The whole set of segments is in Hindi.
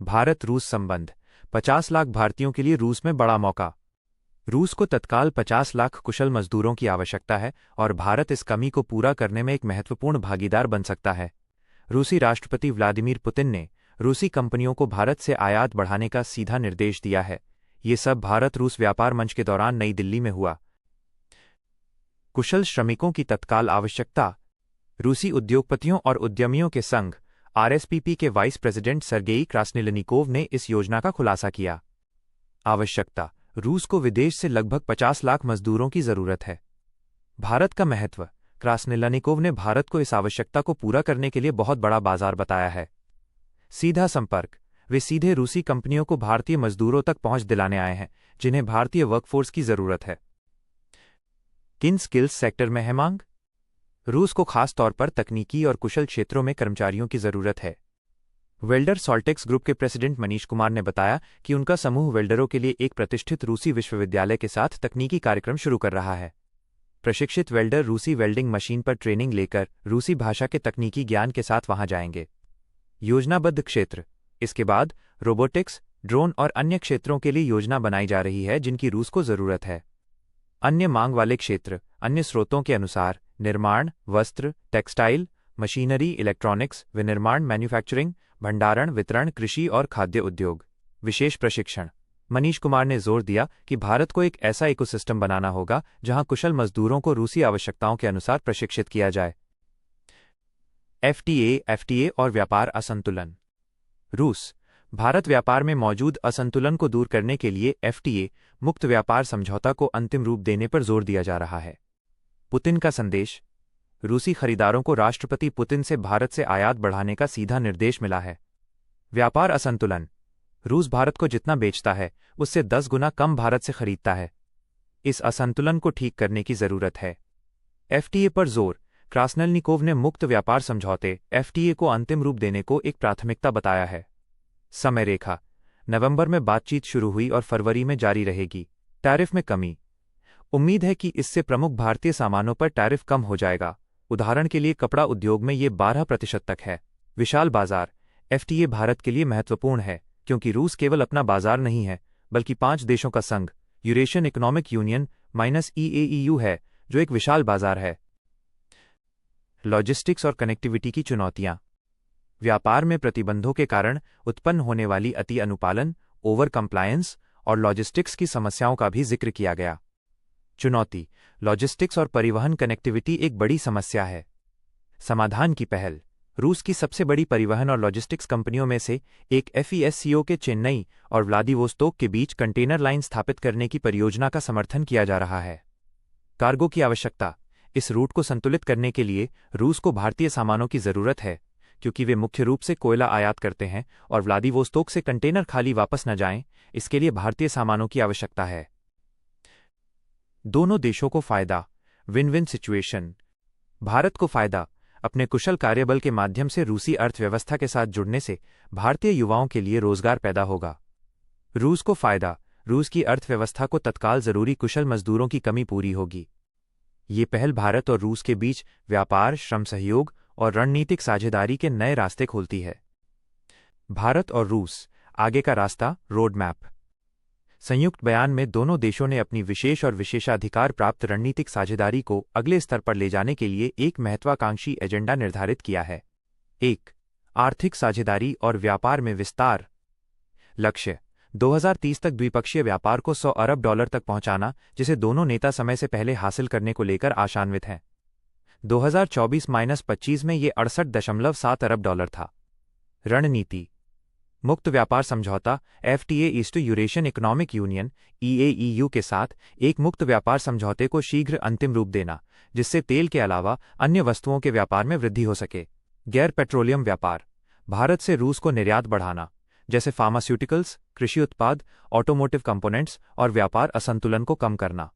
भारत रूस संबंध। 50 लाख भारतीयों के लिए रूस में बड़ा मौका। रूस को तत्काल 50 लाख कुशल मजदूरों की आवश्यकता है और भारत इस कमी को पूरा करने में एक महत्वपूर्ण भागीदार बन सकता है। रूसी राष्ट्रपति व्लादिमीर पुतिन ने रूसी कंपनियों को भारत से आयात बढ़ाने का सीधा निर्देश दिया है। ये सब भारत रूस व्यापार मंच के दौरान नई दिल्ली में हुआ। कुशल श्रमिकों की तत्काल आवश्यकता। रूसी उद्योगपतियों और उद्यमियों के संघ आरएसपीपी के वाइस प्रेसिडेंट सर्गेई क्रास्निलनिकोव ने इस योजना का खुलासा किया। आवश्यकता। रूस को विदेश से लगभग 50 लाख मजदूरों की जरूरत है। भारत का महत्व। क्रास्निलनिकोव ने भारत को इस आवश्यकता को पूरा करने के लिए बहुत बड़ा बाजार बताया है। सीधा संपर्क। वे सीधे रूसी कंपनियों को भारतीय मजदूरों तक पहुंच दिलाने आए हैं जिन्हें भारतीय वर्कफोर्स की जरूरत है। किन स्किल्स सेक्टर में है मांग। रूस को खास तौर पर तकनीकी और कुशल क्षेत्रों में कर्मचारियों की जरूरत है। वेल्डर सॉल्टेक्स ग्रुप के प्रेसिडेंट मनीष कुमार ने बताया कि उनका समूह वेल्डरों के लिए एक प्रतिष्ठित रूसी विश्वविद्यालय के साथ तकनीकी कार्यक्रम शुरू कर रहा है। प्रशिक्षित वेल्डर रूसी वेल्डिंग मशीन पर ट्रेनिंग लेकर रूसी भाषा के तकनीकी ज्ञान के साथ वहां जाएंगे। योजनाबद्ध क्षेत्र। इसके बाद रोबोटिक्स, ड्रोन और अन्य क्षेत्रों के लिए योजना बनाई जा रही है जिनकी रूस को जरूरत है। अन्य मांग वाले क्षेत्र। अन्य स्रोतों के अनुसार निर्माण, वस्त्र, टेक्सटाइल, मशीनरी, इलेक्ट्रॉनिक्स, विनिर्माण, मैन्युफैक्चरिंग, भंडारण, वितरण, कृषि और खाद्य उद्योग। विशेष प्रशिक्षण। मनीष कुमार ने जोर दिया कि भारत को एक ऐसा इकोसिस्टम बनाना होगा जहां कुशल मजदूरों को रूसी आवश्यकताओं के अनुसार प्रशिक्षित किया जाए। एफटीए और व्यापार असंतुलन। रूस भारत व्यापार में मौजूद असंतुलन को दूर करने के लिए एफटीए मुक्त व्यापार समझौता को अंतिम रूप देने पर जोर दिया जा रहा है। पुतिन का संदेश। रूसी खरीदारों को राष्ट्रपति पुतिन से भारत से आयात बढ़ाने का सीधा निर्देश मिला है। व्यापार असंतुलन। रूस भारत को जितना बेचता है उससे 10 गुना कम भारत से खरीदता है। इस असंतुलन को ठीक करने की जरूरत है। एफटीए पर जोर। क्रास्निलनिकोव ने मुक्त व्यापार समझौते एफटीए को अंतिम रूप देने को एक प्राथमिकता बताया है। समय रेखा। नवंबर में बातचीत शुरू हुई और फरवरी में जारी रहेगी। टैरिफ में कमी। उम्मीद है कि इससे प्रमुख भारतीय सामानों पर टैरिफ कम हो जाएगा। उदाहरण के लिए कपड़ा उद्योग में ये 12% तक है। विशाल बाजार। एफटीए भारत के लिए महत्वपूर्ण है क्योंकि रूस केवल अपना बाजार नहीं है बल्कि 5 देशों का संघ यूरेशियन इकोनॉमिक यूनियन -EAEU है जो एक विशाल बाजार है। लॉजिस्टिक्स और कनेक्टिविटी की चुनौतियां। व्यापार में प्रतिबंधों के कारण उत्पन्न होने वाली अति अनुपालन, ओवर कंप्लायंस और लॉजिस्टिक्स की समस्याओं का भी जिक्र किया गया। चुनौती। लॉजिस्टिक्स और परिवहन कनेक्टिविटी एक बड़ी समस्या है। समाधान की पहल। रूस की सबसे बड़ी परिवहन और लॉजिस्टिक्स कंपनियों में से एक FESCO के चेन्नई और व्लादिवोस्तोक के बीच कंटेनर लाइन स्थापित करने की परियोजना का समर्थन किया जा रहा है। कार्गो की आवश्यकता। इस रूट को संतुलित करने के लिए रूस को भारतीय सामानों की जरूरत है क्योंकि वे मुख्य रूप से कोयला आयात करते हैं और व्लादिवोस्तोक से कंटेनर खाली वापस न जाएं, इसके लिए भारतीय सामानों की आवश्यकता है। दोनों देशों को फायदा। Win win situation. भारत को फायदा। अपने कुशल कार्यबल के माध्यम से रूसी अर्थव्यवस्था के साथ जुड़ने से भारतीय युवाओं के लिए रोजगार पैदा होगा। रूस को फायदा। रूस की अर्थव्यवस्था को तत्काल जरूरी कुशल मजदूरों की कमी पूरी होगी। ये पहल भारत और रूस के बीच व्यापार, श्रम सहयोग और रणनीतिक साझेदारी के नए रास्ते खोलती है। भारत और रूस आगे का रास्ता, रोड मैप। संयुक्त बयान में दोनों देशों ने अपनी विशेष और विशेषाधिकार प्राप्त रणनीतिक साझेदारी को अगले स्तर पर ले जाने के लिए एक महत्वाकांक्षी एजेंडा निर्धारित किया है। 1. आर्थिक साझेदारी और व्यापार में विस्तार। लक्ष्य 2030 तक द्विपक्षीय व्यापार को $100 अरब तक पहुंचाना, जिसे दोनों नेता समय से पहले हासिल करने को लेकर आशान्वित हैं। 2024-25 में ये $68.7 अरब था। रणनीति। मुक्त व्यापार समझौता FTA east Eurasian economic union EAEU के साथ एक मुक्त व्यापार समझौते को शीघ्र अंतिम रूप देना, जिससे तेल के अलावा अन्य वस्तुओं के व्यापार में वृद्धि हो सके। गैर पेट्रोलियम व्यापार। भारत से रूस को निर्यात बढ़ाना, जैसे फार्मास्यूटिकल्स, कृषि उत्पाद, ऑटोमोटिव कंपोनेंट्स और व्यापार असंतुलन को कम करना।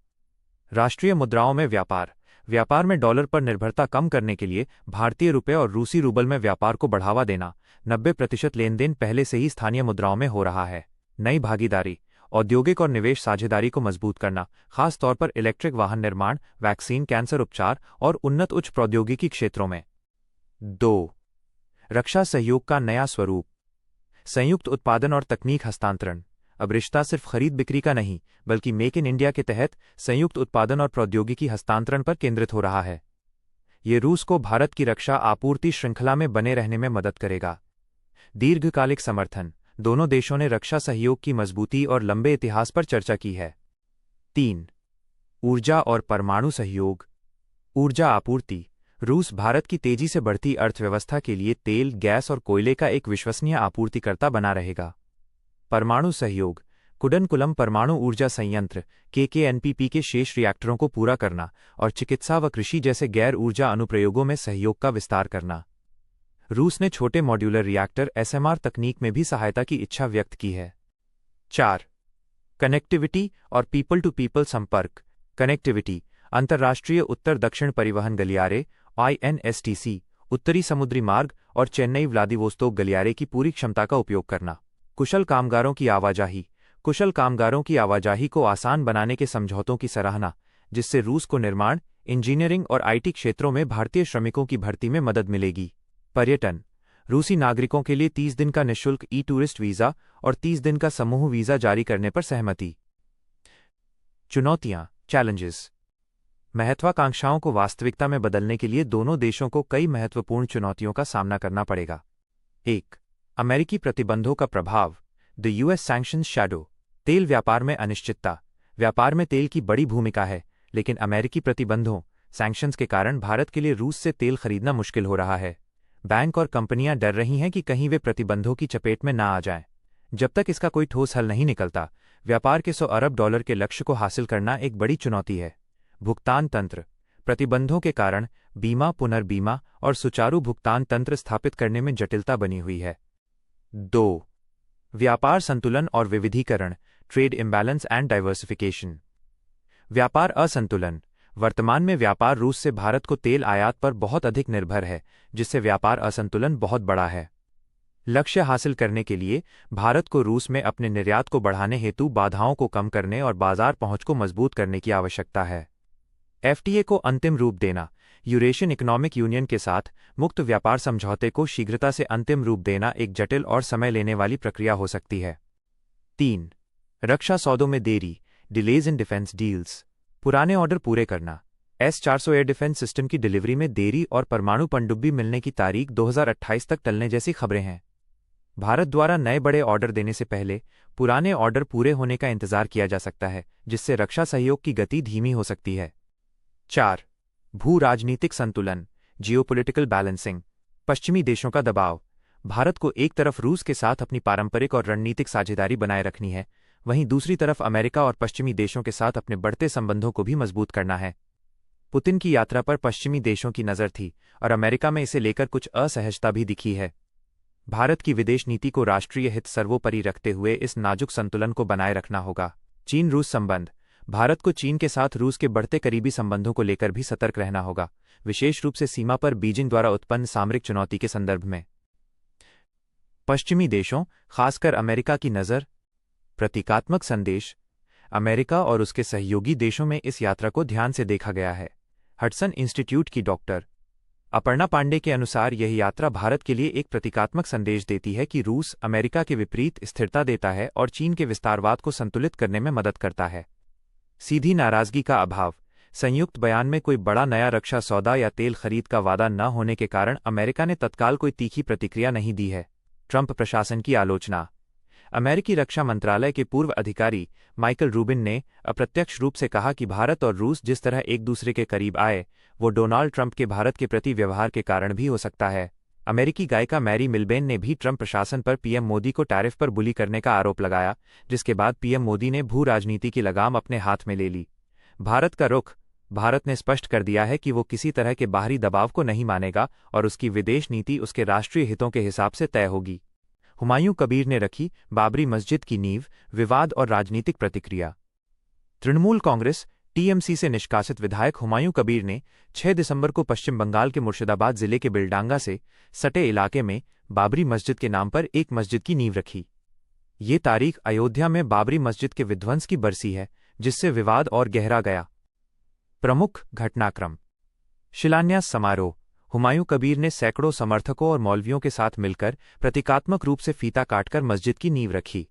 राष्ट्रीय मुद्राओं में व्यापार। व्यापार में डॉलर पर निर्भरता कम करने के लिए भारतीय रुपये और रूसी रूबल में व्यापार को बढ़ावा देना। 90% लेन देन पहले से ही स्थानीय मुद्राओं में हो रहा है। नई भागीदारी। औद्योगिक और निवेश साझेदारी को मजबूत करना, खास तौर पर इलेक्ट्रिक वाहन निर्माण, वैक्सीन, कैंसर उपचार और उन्नत उच्च प्रौद्योगिकी क्षेत्रों में। 2. रक्षा सहयोग का नया स्वरूप। संयुक्त उत्पादन और तकनीक हस्तांतरण। अब रिश्ता सिर्फ खरीद बिक्री का नहीं, बल्कि मेक इन इंडिया के तहत संयुक्त उत्पादन और प्रौद्योगिकी हस्तांतरण पर केंद्रित हो रहा है। ये रूस को भारत की रक्षा आपूर्ति श्रृंखला में बने रहने में मदद करेगा। दीर्घकालिक समर्थन। दोनों देशों ने रक्षा सहयोग की मजबूती और लंबे इतिहास पर चर्चा की है। 3. ऊर्जा और परमाणु सहयोग। ऊर्जा आपूर्ति। रूस भारत की तेजी से बढ़ती अर्थव्यवस्था के लिए तेल, गैस और कोयले का एक विश्वसनीय आपूर्तिकर्ता बना रहेगा। परमाणु सहयोग। कुडनकुलम परमाणु ऊर्जा संयंत्र KKNPP के शेष रिएक्टरों को पूरा करना और चिकित्सा व कृषि जैसे गैर ऊर्जा अनुप्रयोगों में सहयोग का विस्तार करना। रूस ने छोटे मॉड्यूलर रिएक्टर SMR तकनीक में भी सहायता की इच्छा व्यक्त की है। 4. कनेक्टिविटी और पीपल टू पीपल संपर्क। कनेक्टिविटी। अंतर्राष्ट्रीय उत्तर दक्षिण परिवहन गलियारे INSTC, उत्तरी समुद्री मार्ग और चेन्नई व्लादिवोस्तोक गलियारे की पूरी क्षमता का उपयोग करना। कुशल कामगारों की आवाजाही। कुशल कामगारों की आवाजाही को आसान बनाने के समझौतों की सराहना, जिससे रूस को निर्माण, इंजीनियरिंग और IT क्षेत्रों में भारतीय श्रमिकों की भर्ती में मदद मिलेगी। पर्यटन। रूसी नागरिकों के लिए 30 दिन का निःशुल्क टूरिस्ट वीज़ा और 30 दिन का समूह वीज़ा जारी करने पर सहमति। चुनौतियां, चैलेंजेस। महत्वाकांक्षाओं को वास्तविकता में बदलने के लिए दोनों देशों को कई महत्वपूर्ण चुनौतियों का सामना करना पड़ेगा। 1. अमेरिकी प्रतिबंधों का प्रभाव। The US sanctions shadow. तेल व्यापार में अनिश्चितता। व्यापार में तेल की बड़ी भूमिका है, लेकिन अमेरिकी प्रतिबंधों सैंक्शंस के कारण भारत के लिए रूस से तेल खरीदना मुश्किल हो रहा है। बैंक और कंपनियां डर रही हैं कि कहीं वे प्रतिबंधों की चपेट में ना आ जाएं। जब तक इसका कोई ठोस हल नहीं निकलता, व्यापार के $100 अरब के लक्ष्य को हासिल करना एक बड़ी चुनौती है। भुगतान तंत्र। प्रतिबंधों के कारण बीमा, पुनर्बीमा और सुचारू भुगतान तंत्र स्थापित करने में जटिलता बनी हुई है। 2. व्यापार संतुलन और विविधीकरण। Trade imbalance and diversification. व्यापार असंतुलन। वर्तमान में व्यापार रूस से भारत को तेल आयात पर बहुत अधिक निर्भर है, जिससे व्यापार असंतुलन बहुत बड़ा है। लक्ष्य हासिल करने के लिए भारत को रूस में अपने निर्यात को बढ़ाने हेतु बाधाओं को कम करने और बाजार पहुंच को मजबूत करने की आवश्यकता है। FTA को अंतिम रूप देना। यूरेशियन इकोनॉमिक यूनियन के साथ मुक्त व्यापार समझौते को शीघ्रता से अंतिम रूप देना एक जटिल और समय लेने वाली प्रक्रिया हो सकती है। 3. रक्षा सौदों में देरी। Delays in defence deals. पुराने ऑर्डर पूरे करना। S-400 एयर डिफेंस सिस्टम की डिलीवरी में देरी और परमाणु पनडुब्बी मिलने की तारीख 2028 तक टलने जैसी खबरें हैं। भारत द्वारा नए बड़े ऑर्डर देने से पहले पुराने ऑर्डर पूरे होने का इंतजार किया जा सकता है, जिससे रक्षा सहयोग की गति धीमी हो सकती है। 4. भू राजनीतिक संतुलन। Geopolitical balancing. पश्चिमी देशों का दबाव। भारत को एक तरफ रूस के साथ अपनी पारंपरिक और रणनीतिक साझेदारी बनाए रखनी है, वहीं दूसरी तरफ अमेरिका और पश्चिमी देशों के साथ अपने बढ़ते संबंधों को भी मजबूत करना है। पुतिन की यात्रा पर पश्चिमी देशों की नज़र थी और अमेरिका में इसे लेकर कुछ असहजता भी दिखी है। भारत की विदेश नीति को राष्ट्रीय हित सर्वोपरि रखते हुए इस नाजुक संतुलन को बनाए रखना होगा। चीन रूस संबंध। भारत को चीन के साथ रूस के बढ़ते करीबी संबंधों को लेकर भी सतर्क रहना होगा, विशेष रूप से सीमा पर बीजिंग द्वारा उत्पन्न सामरिक चुनौती के संदर्भ में। पश्चिमी देशों, खासकर अमेरिका की नज़र। प्रतीकात्मक संदेश। अमेरिका और उसके सहयोगी देशों में इस यात्रा को ध्यान से देखा गया है। हडसन इंस्टीट्यूट की डॉक्टर अपर्णा पांडे के अनुसार यह यात्रा भारत के लिए एक प्रतीकात्मक संदेश देती है कि रूस अमेरिका के विपरीत स्थिरता देता है और चीन के विस्तारवाद को संतुलित करने में मदद करता है। सीधी नाराजगी का अभाव। संयुक्त बयान में कोई बड़ा नया रक्षा सौदा या तेल खरीद का वादा न होने के कारण अमेरिका ने तत्काल कोई तीखी प्रतिक्रिया नहीं दी है। ट्रंप प्रशासन की आलोचना। अमेरिकी रक्षा मंत्रालय के पूर्व अधिकारी माइकल रूबिन ने अप्रत्यक्ष रूप से कहा कि भारत और रूस जिस तरह एक दूसरे के करीब आए, वो डोनाल्ड ट्रंप के भारत के प्रति व्यवहार के कारण भी हो सकता है। अमेरिकी गायिका मैरी मिलबेन ने भी ट्रंप प्रशासन पर पीएम मोदी को टैरिफ पर बुली करने का आरोप लगाया, जिसके बाद पीएम मोदी ने भू राजनीति की लगाम अपने हाथ में ले ली। भारत का रुख। भारत ने स्पष्ट कर दिया है कि वो किसी तरह के बाहरी दबाव को नहीं मानेगा और उसकी विदेश नीति उसके राष्ट्रीय हितों के हिसाब से तय होगी। हुमायूं कबीर ने रखी बाबरी मस्जिद की नींव, विवाद और राजनीतिक प्रतिक्रिया। तृणमूल कांग्रेस TMC से निष्कासित विधायक हुमायूं कबीर ने 6 दिसंबर को पश्चिम बंगाल के मुर्शिदाबाद जिले के बिलडांगा से सटे इलाके में बाबरी मस्जिद के नाम पर एक मस्जिद की नींव रखी। ये तारीख अयोध्या में बाबरी मस्जिद के विध्वंस की बरसी है, जिससे विवाद और गहरा गया। प्रमुख घटनाक्रम। शिलान्यास समारोह। हुमायूं कबीर ने सैकड़ों समर्थकों और मौलवियों के साथ मिलकर प्रतीकात्मक रूप से फीता काटकर मस्जिद की नींव रखी।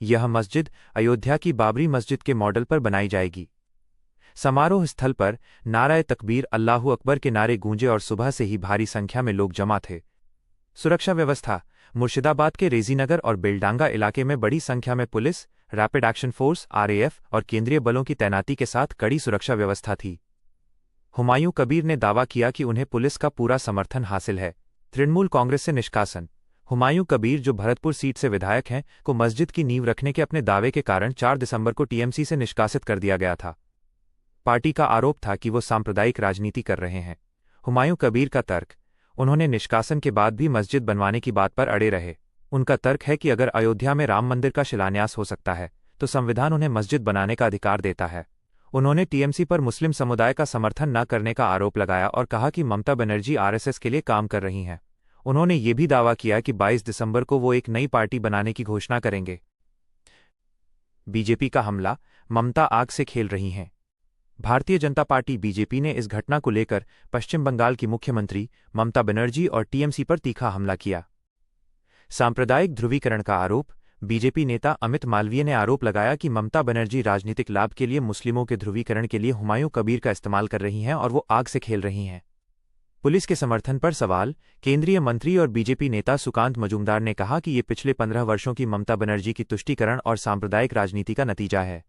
यह मस्जिद अयोध्या की बाबरी मस्जिद के मॉडल पर बनाई जाएगी। समारोह स्थल पर नाराए तकबीर, अल्लाहू अकबर के नारे गूंजे और सुबह से ही भारी संख्या में लोग जमा थे। सुरक्षा व्यवस्था। मुर्शिदाबाद के रेजीनगर और बेलडांगा इलाके में बड़ी संख्या में police, rapid action force (RAF) और केंद्रीय बलों की तैनाती के साथ कड़ी सुरक्षा व्यवस्था थी। हुमायूं कबीर ने दावा किया कि उन्हें पुलिस का पूरा समर्थन हासिल है। तृणमूल कांग्रेस से निष्कासन। हुमायूं कबीर, जो भरतपुर सीट से विधायक हैं, को मस्जिद की नींव रखने के अपने दावे के कारण 4 दिसंबर को टीएमसी से निष्कासित कर दिया गया था। पार्टी का आरोप था कि वो सांप्रदायिक राजनीति कर रहे हैं। हुमायूं कबीर का तर्क। उन्होंने निष्कासन के बाद भी मस्जिद बनवाने की बात पर अड़े रहे। उनका तर्क है कि अगर अयोध्या में राम मंदिर का शिलान्यास हो सकता है तो संविधान उन्हें मस्जिद बनाने का अधिकार देता है। उन्होंने टीएमसी पर मुस्लिम समुदाय का समर्थन न करने का आरोप लगाया और कहा कि ममता बनर्जी आरएसएस के लिए काम कर रही हैं। उन्होंने ये भी दावा किया कि 22 दिसंबर को वो एक नई पार्टी बनाने की घोषणा करेंगे। बीजेपी का हमला। ममता आग से खेल रही हैं। भारतीय जनता पार्टी बीजेपी ने इस घटना को लेकर पश्चिम बंगाल की मुख्यमंत्री ममता बनर्जी और टीएमसी पर तीखा हमला किया। सांप्रदायिक ध्रुवीकरण का आरोप। बीजेपी नेता अमित मालवीय ने आरोप लगाया कि ममता बनर्जी राजनीतिक लाभ के लिए मुस्लिमों के ध्रुवीकरण के लिए हुमायूं कबीर का इस्तेमाल कर रही हैं और वो आग से खेल रही हैं। पुलिस के समर्थन पर सवाल। केंद्रीय मंत्री और बीजेपी नेता सुकांत मजूमदार ने कहा कि ये पिछले 15 वर्षों की ममता बनर्जी की तुष्टीकरण और सांप्रदायिक राजनीति का नतीजा है।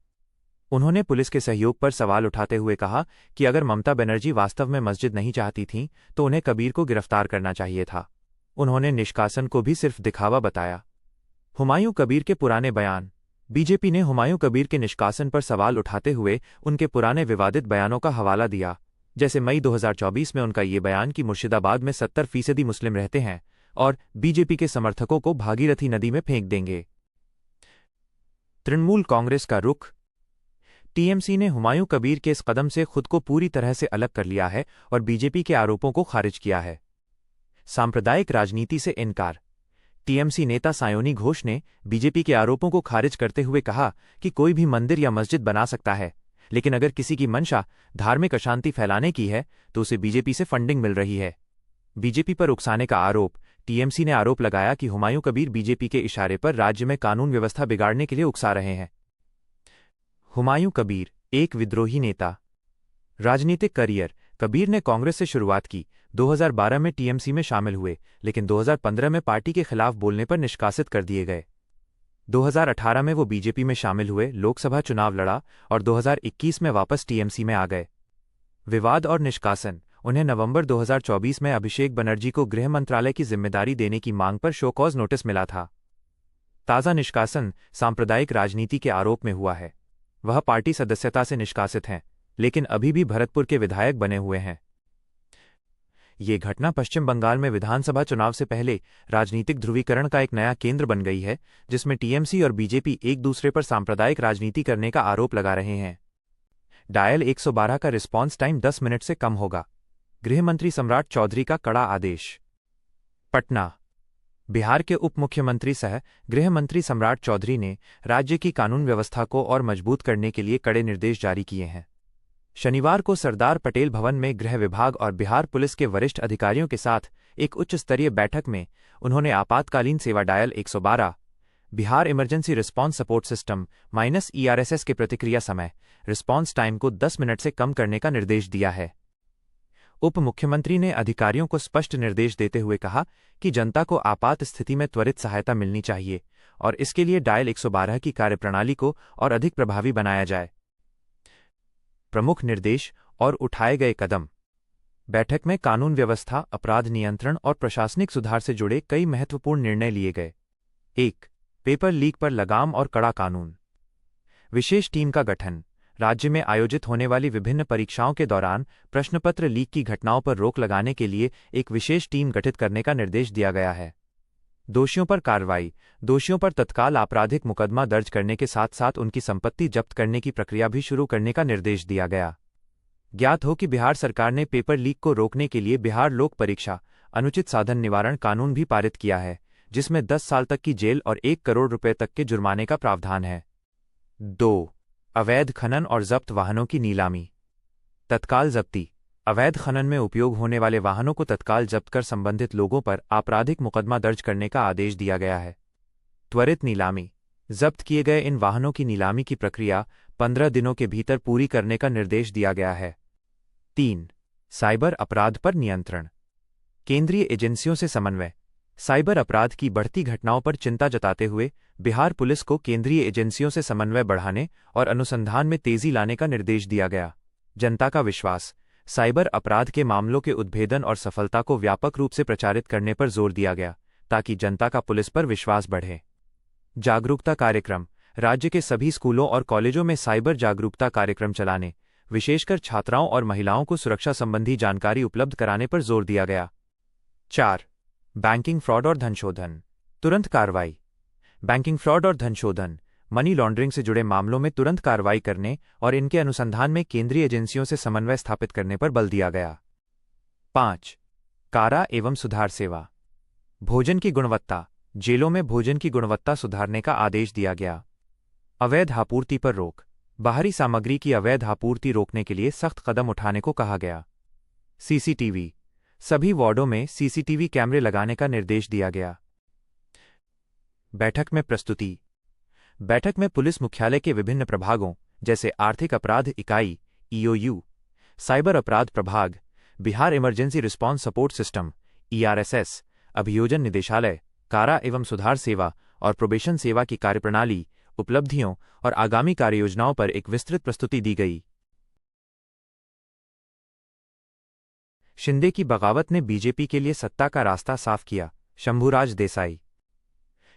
उन्होंने पुलिस के सहयोग पर सवाल उठाते हुए कहा कि अगर ममता बनर्जी वास्तव में मस्जिद नहीं चाहती थीं तो उन्हें कबीर को गिरफ्तार करना चाहिए था। उन्होंने निष्कासन को भी सिर्फ दिखावा बताया। हुमायूं कबीर के पुराने बयान। बीजेपी ने हुमायूं कबीर के निष्कासन पर सवाल उठाते हुए उनके पुराने विवादित बयानों का हवाला दिया, जैसे मई 2024 में उनका ये बयान कि मुर्शिदाबाद में 70% मुस्लिम रहते हैं और बीजेपी के समर्थकों को भागीरथी नदी में फेंक देंगे। तृणमूल कांग्रेस का रुख। टीएमसी ने हुमायूं कबीर के इस कदम से खुद को पूरी तरह से अलग कर लिया है और बीजेपी के आरोपों को खारिज किया है। सांप्रदायिक राजनीति से इनकार। टीएमसी नेता सायोनी घोष ने बीजेपी के आरोपों को खारिज करते हुए कहा कि कोई भी मंदिर या मस्जिद बना सकता है, लेकिन अगर किसी की मंशा धार्मिक अशांति फैलाने की है तो उसे बीजेपी से फंडिंग मिल रही है। बीजेपी पर उकसाने का आरोप। टीएमसी ने आरोप लगाया कि हुमायूं कबीर बीजेपी के इशारे पर राज्य में कानून व्यवस्था बिगाड़ने के लिए उकसा रहे हैं। हुमायूं कबीर, एक विद्रोही नेता। राजनीतिक करियर। कबीर ने कांग्रेस से शुरुआत की। 2012 में टीएमसी में शामिल हुए, लेकिन 2015 में पार्टी के खिलाफ बोलने पर निष्कासित कर दिए गए। 2018 में वो बीजेपी में शामिल हुए, लोकसभा चुनाव लड़ा और 2021 में वापस टीएमसी में आ गए। विवाद और निष्कासन। उन्हें नवंबर 2024 में अभिषेक बनर्जी को गृह मंत्रालय की जिम्मेदारी देने की मांग पर शोकॉज नोटिस मिला था। ताज़ा निष्कासन सांप्रदायिक राजनीति के आरोप में हुआ है। वह पार्टी सदस्यता से निष्कासित हैं, लेकिन अभी भी भरतपुर के विधायक बने हुए हैं। ये घटना पश्चिम बंगाल में विधानसभा चुनाव से पहले राजनीतिक ध्रुवीकरण का एक नया केंद्र बन गई है, जिसमें टीएमसी और बीजेपी एक दूसरे पर सांप्रदायिक राजनीति करने का आरोप लगा रहे हैं। डायल 112 का रिस्पॉन्स टाइम 10 मिनट से कम होगा। गृह मंत्री सम्राट चौधरी का कड़ा आदेश। पटना। बिहार के उप मुख्यमंत्री सह गृह मंत्री सम्राट चौधरी ने राज्य की कानून व्यवस्था को और मजबूत करने के लिए कड़े निर्देश जारी किए हैं। शनिवार को सरदार पटेल भवन में गृह विभाग और बिहार पुलिस के वरिष्ठ अधिकारियों के साथ एक उच्च स्तरीय बैठक में उन्होंने आपातकालीन सेवा dial 112, Bihar emergency response support system -ERSS के प्रतिक्रिया समय रिस्पॉन्स टाइम को 10 मिनट से कम करने का निर्देश दिया है। उप मुख्यमंत्री ने अधिकारियों को स्पष्ट निर्देश देते हुए कहा कि जनता को आपात स्थिति में त्वरित सहायता मिलनी चाहिए और इसके लिए डायल 112 की कार्यप्रणाली को और अधिक प्रभावी बनाया जाए। प्रमुख निर्देश और उठाए गए कदम। बैठक में कानून व्यवस्था, अपराध नियंत्रण और प्रशासनिक सुधार से जुड़े कई महत्वपूर्ण निर्णय लिए गए। 1. पेपर लीक पर लगाम और कड़ा कानून। विशेष टीम का गठन। राज्य में आयोजित होने वाली विभिन्न परीक्षाओं के दौरान प्रश्नपत्र लीक की घटनाओं पर रोक लगाने के लिए एक विशेष टीम गठित करने का निर्देश दिया गया है। दोषियों पर कार्रवाई। दोषियों पर तत्काल आपराधिक मुकदमा दर्ज करने के साथ साथ उनकी संपत्ति जब्त करने की प्रक्रिया भी शुरू करने का निर्देश दिया गया। ज्ञात हो कि बिहार सरकार ने पेपर लीक को रोकने के लिए बिहार लोक परीक्षा अनुचित साधन निवारण कानून भी पारित किया है, जिसमें 10 साल तक की जेल और 1 करोड़ रुपए तक के जुर्माने का प्रावधान है। 2. अवैध खनन और जब्त वाहनों की नीलामी। तत्काल जब्ती। अवैध खनन में उपयोग होने वाले वाहनों को तत्काल जब्त कर संबंधित लोगों पर आपराधिक मुकदमा दर्ज करने का आदेश दिया गया है। त्वरित नीलामी। जब्त किए गए इन वाहनों की नीलामी की प्रक्रिया 15 दिनों के भीतर पूरी करने का निर्देश दिया गया है। 3. साइबर अपराध पर नियंत्रण। केंद्रीय एजेंसियों से समन्वय। साइबर अपराध की बढ़ती घटनाओं पर चिंता जताते हुए बिहार पुलिस को केंद्रीय एजेंसियों से समन्वय बढ़ाने और अनुसंधान में तेजी लाने का निर्देश दिया गया। जनता का विश्वास। साइबर अपराध के मामलों के उद्भेदन और सफलता को व्यापक रूप से प्रचारित करने पर जोर दिया गया ताकि जनता का पुलिस पर विश्वास बढ़े। जागरूकता कार्यक्रम। राज्य के सभी स्कूलों और कॉलेजों में साइबर जागरूकता कार्यक्रम चलाने, विशेषकर छात्राओं और महिलाओं को सुरक्षा संबंधी जानकारी उपलब्ध कराने पर जोर दिया गया। 4. बैंकिंग फ्रॉड और धनशोधन। तुरंत कार्रवाई। बैंकिंग फ्रॉड और धनशोधन, मनी लॉन्ड्रिंग से जुड़े मामलों में तुरंत कार्रवाई करने और इनके अनुसंधान में केंद्रीय एजेंसियों से समन्वय स्थापित करने पर बल दिया गया। 5. कारा एवं सुधार सेवा। भोजन की गुणवत्ता। जेलों में भोजन की गुणवत्ता सुधारने का आदेश दिया गया। अवैध आपूर्ति पर रोक। बाहरी सामग्री की अवैध आपूर्ति रोकने के लिए सख्त कदम उठाने को कहा गया। सीसीटीवी। सभी वार्डों में सीसीटीवी कैमरे लगाने का निर्देश दिया गया। बैठक में प्रस्तुति। बैठक में पुलिस मुख्यालय के विभिन्न प्रभागों जैसे आर्थिक अपराध इकाई ईओयू, साइबर अपराध प्रभाग, Bihar emergency response support system ERSS, अभियोजन निदेशालय, कारा एवं सुधार सेवा और प्रोबेशन सेवा की कार्यप्रणाली, उपलब्धियों और आगामी कार्ययोजनाओं पर एक विस्तृत प्रस्तुति दी गई। शिंदे की बगावत ने बीजेपी के लिए सत्ता का रास्ता साफ किया, शंभुराज देसाई।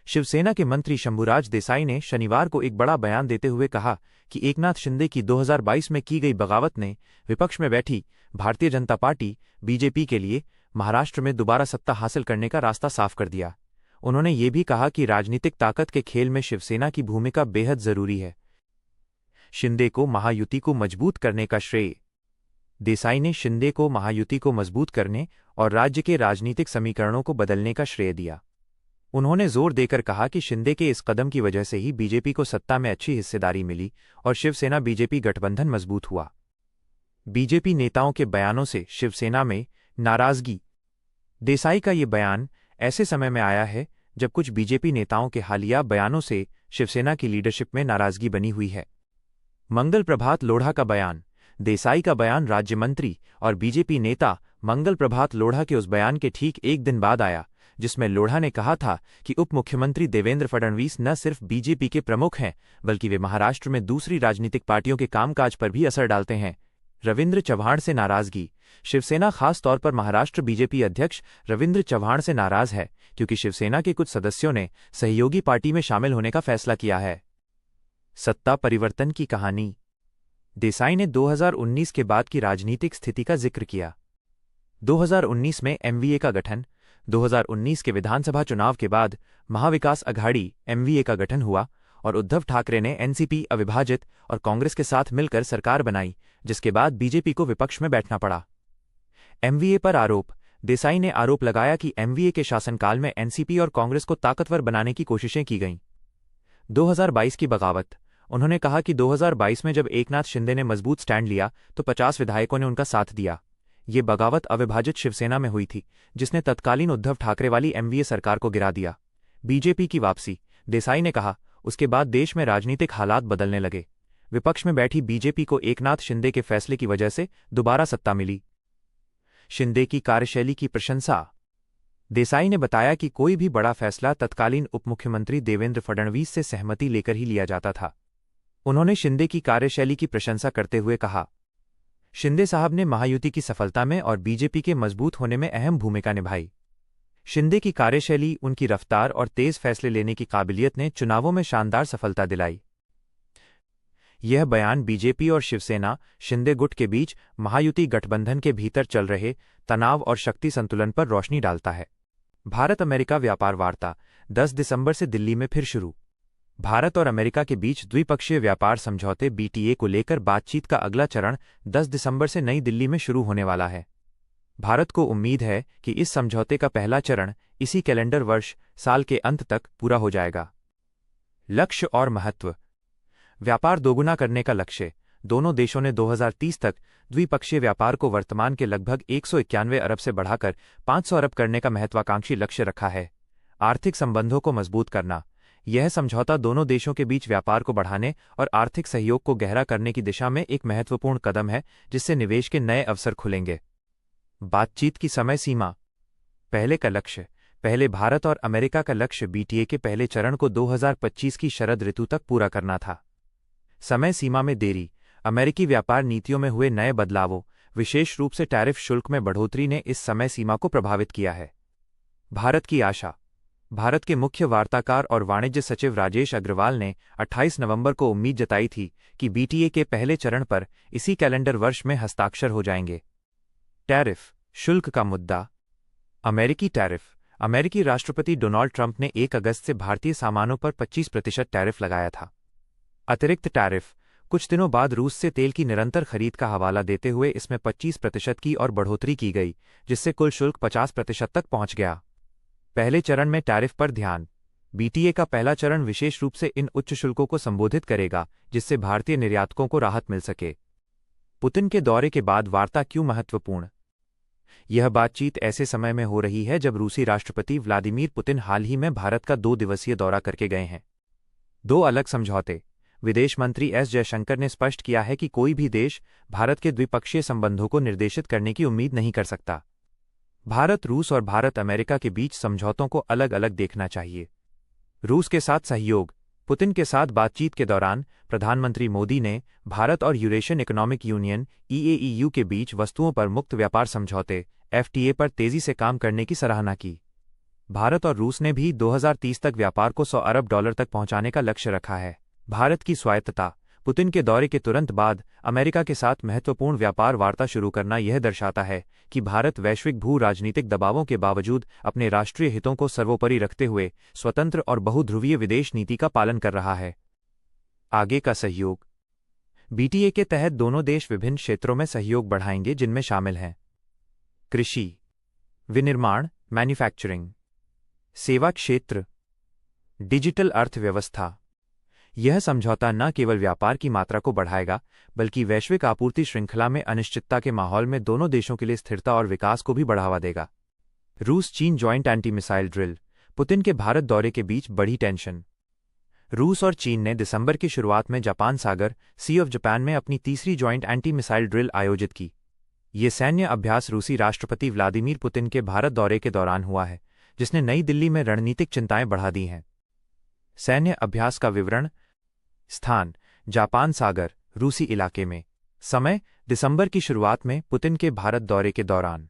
शिवसेना के मंत्री शंभुराज देसाई ने शनिवार को एक बड़ा बयान देते हुए कहा कि एकनाथ शिंदे की 2022 में की गई बगावत ने विपक्ष में बैठी भारतीय जनता पार्टी बीजेपी के लिए महाराष्ट्र में दोबारा सत्ता हासिल करने का रास्ता साफ कर दिया। उन्होंने ये भी कहा कि राजनीतिक ताकत के खेल में शिवसेना की भूमिका बेहद जरूरी है। शिंदे को महायुति को मजबूत करने का श्रेय। देसाई ने शिंदे को महायुति को मजबूत करने और राज्य के राजनीतिक समीकरणों को बदलने का श्रेय दिया। उन्होंने जोर देकर कहा कि शिंदे के इस कदम की वजह से ही बीजेपी को सत्ता में अच्छी हिस्सेदारी मिली और शिवसेना बीजेपी गठबंधन मजबूत हुआ। बीजेपी नेताओं के बयानों से शिवसेना में नाराजगी। देसाई का ये बयान ऐसे समय में आया है जब कुछ बीजेपी नेताओं के हालिया बयानों से शिवसेना की लीडरशिप में नाराजगी बनी हुई है। मंगल प्रभात लोढ़ा का बयान। देसाई का बयान राज्य मंत्री और बीजेपी नेता मंगल प्रभात लोढ़ा के उस बयान के ठीक एक दिन बाद आया जिसमें लोढ़ा ने कहा था कि उप मुख्यमंत्री देवेंद्र फडणवीस न सिर्फ बीजेपी के प्रमुख हैं बल्कि वे महाराष्ट्र में दूसरी राजनीतिक पार्टियों के कामकाज पर भी असर डालते हैं। रविंद्र चव्हाण से नाराजगी। शिवसेना खास तौर पर महाराष्ट्र बीजेपी अध्यक्ष रविंद्र चव्हाण से नाराज है क्योंकि शिवसेना के कुछ सदस्यों ने सहयोगी पार्टी में शामिल होने का फैसला किया है। सत्ता परिवर्तन की कहानी। देसाई ने 2019 के बाद की राजनीतिक स्थिति का जिक्र किया। 2019 में एमवीए का गठन। 2019 के विधानसभा चुनाव के बाद महाविकास अघाड़ी एमवीए का गठन हुआ और उद्धव ठाकरे ने एनसीपी अविभाजित और कांग्रेस के साथ मिलकर सरकार बनाई, जिसके बाद बीजेपी को विपक्ष में बैठना पड़ा। एमवीए पर आरोप। देसाई ने आरोप लगाया कि एमवीए के शासनकाल में एनसीपी और कांग्रेस को ताकतवर बनाने की कोशिशें की गईं। 2022 की बगावत। उन्होंने कहा कि 2022 में जब एकनाथ शिंदे ने मजबूत स्टैंड लिया तो 50 विधायकों ने उनका साथ दिया। ये बगावत अविभाजित शिवसेना में हुई थी जिसने तत्कालीन उद्धव ठाकरे वाली एमवीए सरकार को गिरा दिया। बीजेपी की वापसी। देसाई ने कहा उसके बाद देश में राजनीतिक हालात बदलने लगे। विपक्ष में बैठी बीजेपी को एकनाथ शिंदे के फैसले की वजह से दोबारा सत्ता मिली। शिंदे की कार्यशैली की प्रशंसा। देसाई ने बताया कि कोई भी बड़ा फैसला तत्कालीन उपमुख्यमंत्री देवेंद्र फडणवीस से सहमति लेकर ही लिया जाता था। उन्होंने शिंदे की कार्यशैली की प्रशंसा करते हुए कहा, शिंदे साहब ने महायुति की सफलता में और बीजेपी के मजबूत होने में अहम भूमिका निभाई। शिंदे की कार्यशैली, उनकी रफ्तार और तेज फैसले लेने की काबिलियत ने चुनावों में शानदार सफलता दिलाई। यह बयान बीजेपी और शिवसेना शिंदे गुट के बीच महायुति गठबंधन के भीतर चल रहे तनाव और शक्ति संतुलन पर रोशनी डालता है। भारत अमेरिका व्यापार वार्ता 10 दिसंबर से दिल्ली में फिर शुरू। भारत और अमेरिका के बीच द्विपक्षीय व्यापार समझौते बीटीए को लेकर बातचीत का अगला चरण 10 दिसंबर से नई दिल्ली में शुरू होने वाला है। भारत को उम्मीद है कि इस समझौते का पहला चरण इसी कैलेंडर वर्ष साल के अंत तक पूरा हो जाएगा। लक्ष्य और महत्व। व्यापार दोगुना करने का लक्ष्य दोनों देशों ने 2030 तक द्विपक्षीय व्यापार को वर्तमान के लगभग 191 अरब से बढ़ाकर 500 अरब करने का महत्वाकांक्षी लक्ष्य रखा है। आर्थिक संबंधों को मजबूत करना। यह समझौता दोनों देशों के बीच व्यापार को बढ़ाने और आर्थिक सहयोग को गहरा करने की दिशा में एक महत्वपूर्ण कदम है, जिससे निवेश के नए अवसर खुलेंगे। बातचीत की समय सीमा। पहले भारत और अमेरिका का लक्ष्य बीटीए के पहले चरण को 2025 की शरद ऋतु तक पूरा करना था। समय सीमा में देरी। अमेरिकी व्यापार नीतियों में हुए नए बदलावों, विशेष रूप से टैरिफ शुल्क में बढ़ोतरी ने इस समय सीमा को प्रभावित किया है। भारत की आशा। भारत के मुख्य वार्ताकार और वाणिज्य सचिव राजेश अग्रवाल ने 28 नवंबर को उम्मीद जताई थी कि बीटीए के पहले चरण पर इसी कैलेंडर वर्ष में हस्ताक्षर हो जाएंगे। टैरिफ शुल्क का मुद्दा। अमेरिकी टैरिफ। अमेरिकी राष्ट्रपति डोनाल्ड ट्रंप ने 1 अगस्त से भारतीय सामानों पर 25% टैरिफ लगाया था। अतिरिक्त टैरिफ। कुछ दिनों बाद रूस से तेल की निरंतर खरीद का हवाला देते हुए इसमें 25% की और बढ़ोतरी की गई, जिससे कुल शुल्क 50% तक पहुंच गया। पहले चरण में टैरिफ पर ध्यान। बीटीए का पहला चरण विशेष रूप से इन उच्च शुल्कों को संबोधित करेगा, जिससे भारतीय निर्यातकों को राहत मिल सके। पुतिन के दौरे के बाद वार्ता क्यों महत्वपूर्ण? यह बातचीत ऐसे समय में हो रही है जब रूसी राष्ट्रपति व्लादिमीर पुतिन हाल ही में भारत का 2 दिवसीय दौरा करके गए हैं। 2 अलग समझौते। विदेश मंत्री एस जयशंकर ने स्पष्ट किया है कि कोई भी देश भारत के द्विपक्षीय संबंधों को निर्देशित करने की उम्मीद नहीं कर सकता। भारत रूस और भारत अमेरिका के बीच समझौतों को अलग अलग देखना चाहिए। रूस के साथ सहयोग। पुतिन के साथ बातचीत के दौरान प्रधानमंत्री मोदी ने भारत और यूरेशियन इकोनॉमिक यूनियन (EAEU) के बीच वस्तुओं पर मुक्त व्यापार समझौते (FTA) पर तेजी से काम करने की सराहना की। भारत और रूस ने भी 2030 तक व्यापार को $100 अरब तक पहुंचाने का लक्ष्य रखा है। भारत की स्वायत्तता। पुतिन के दौरे के तुरंत बाद अमेरिका के साथ महत्वपूर्ण व्यापार वार्ता शुरू करना यह दर्शाता है कि भारत वैश्विक भू राजनीतिक दबावों के बावजूद अपने राष्ट्रीय हितों को सर्वोपरि रखते हुए स्वतंत्र और बहुध्रुवीय विदेश नीति का पालन कर रहा है। आगे का सहयोग। बीटीए के तहत दोनों देश विभिन्न क्षेत्रों में सहयोग बढ़ाएंगे, जिनमें शामिल हैं कृषि, विनिर्माण, मैन्युफैक्चरिंग, सेवा क्षेत्र, डिजिटल अर्थव्यवस्था। यह समझौता न केवल व्यापार की मात्रा को बढ़ाएगा, बल्कि वैश्विक आपूर्ति श्रृंखला में अनिश्चितता के माहौल में दोनों देशों के लिए स्थिरता और विकास को भी बढ़ावा देगा। रूस चीन joint anti missile drill. Putin के भारत दौरे के बीच बढ़ी टेंशन। रूस और चीन ने दिसंबर की शुरुआत में जापान सागर (सी ऑफ जापान) में अपनी तीसरी जॉइंट एंटी मिसाइल ड्रिल आयोजित की। ये सैन्य अभ्यास रूसी राष्ट्रपति व्लादिमीर पुतिन के भारत दौरे के दौरान हुआ है, जिसने नई दिल्ली में रणनीतिक चिंताएं बढ़ा दी हैं। सैन्य अभ्यास का विवरण। स्थान: जापान सागर, रूसी इलाके में। समय: दिसंबर की शुरुआत में पुतिन के भारत दौरे के दौरान।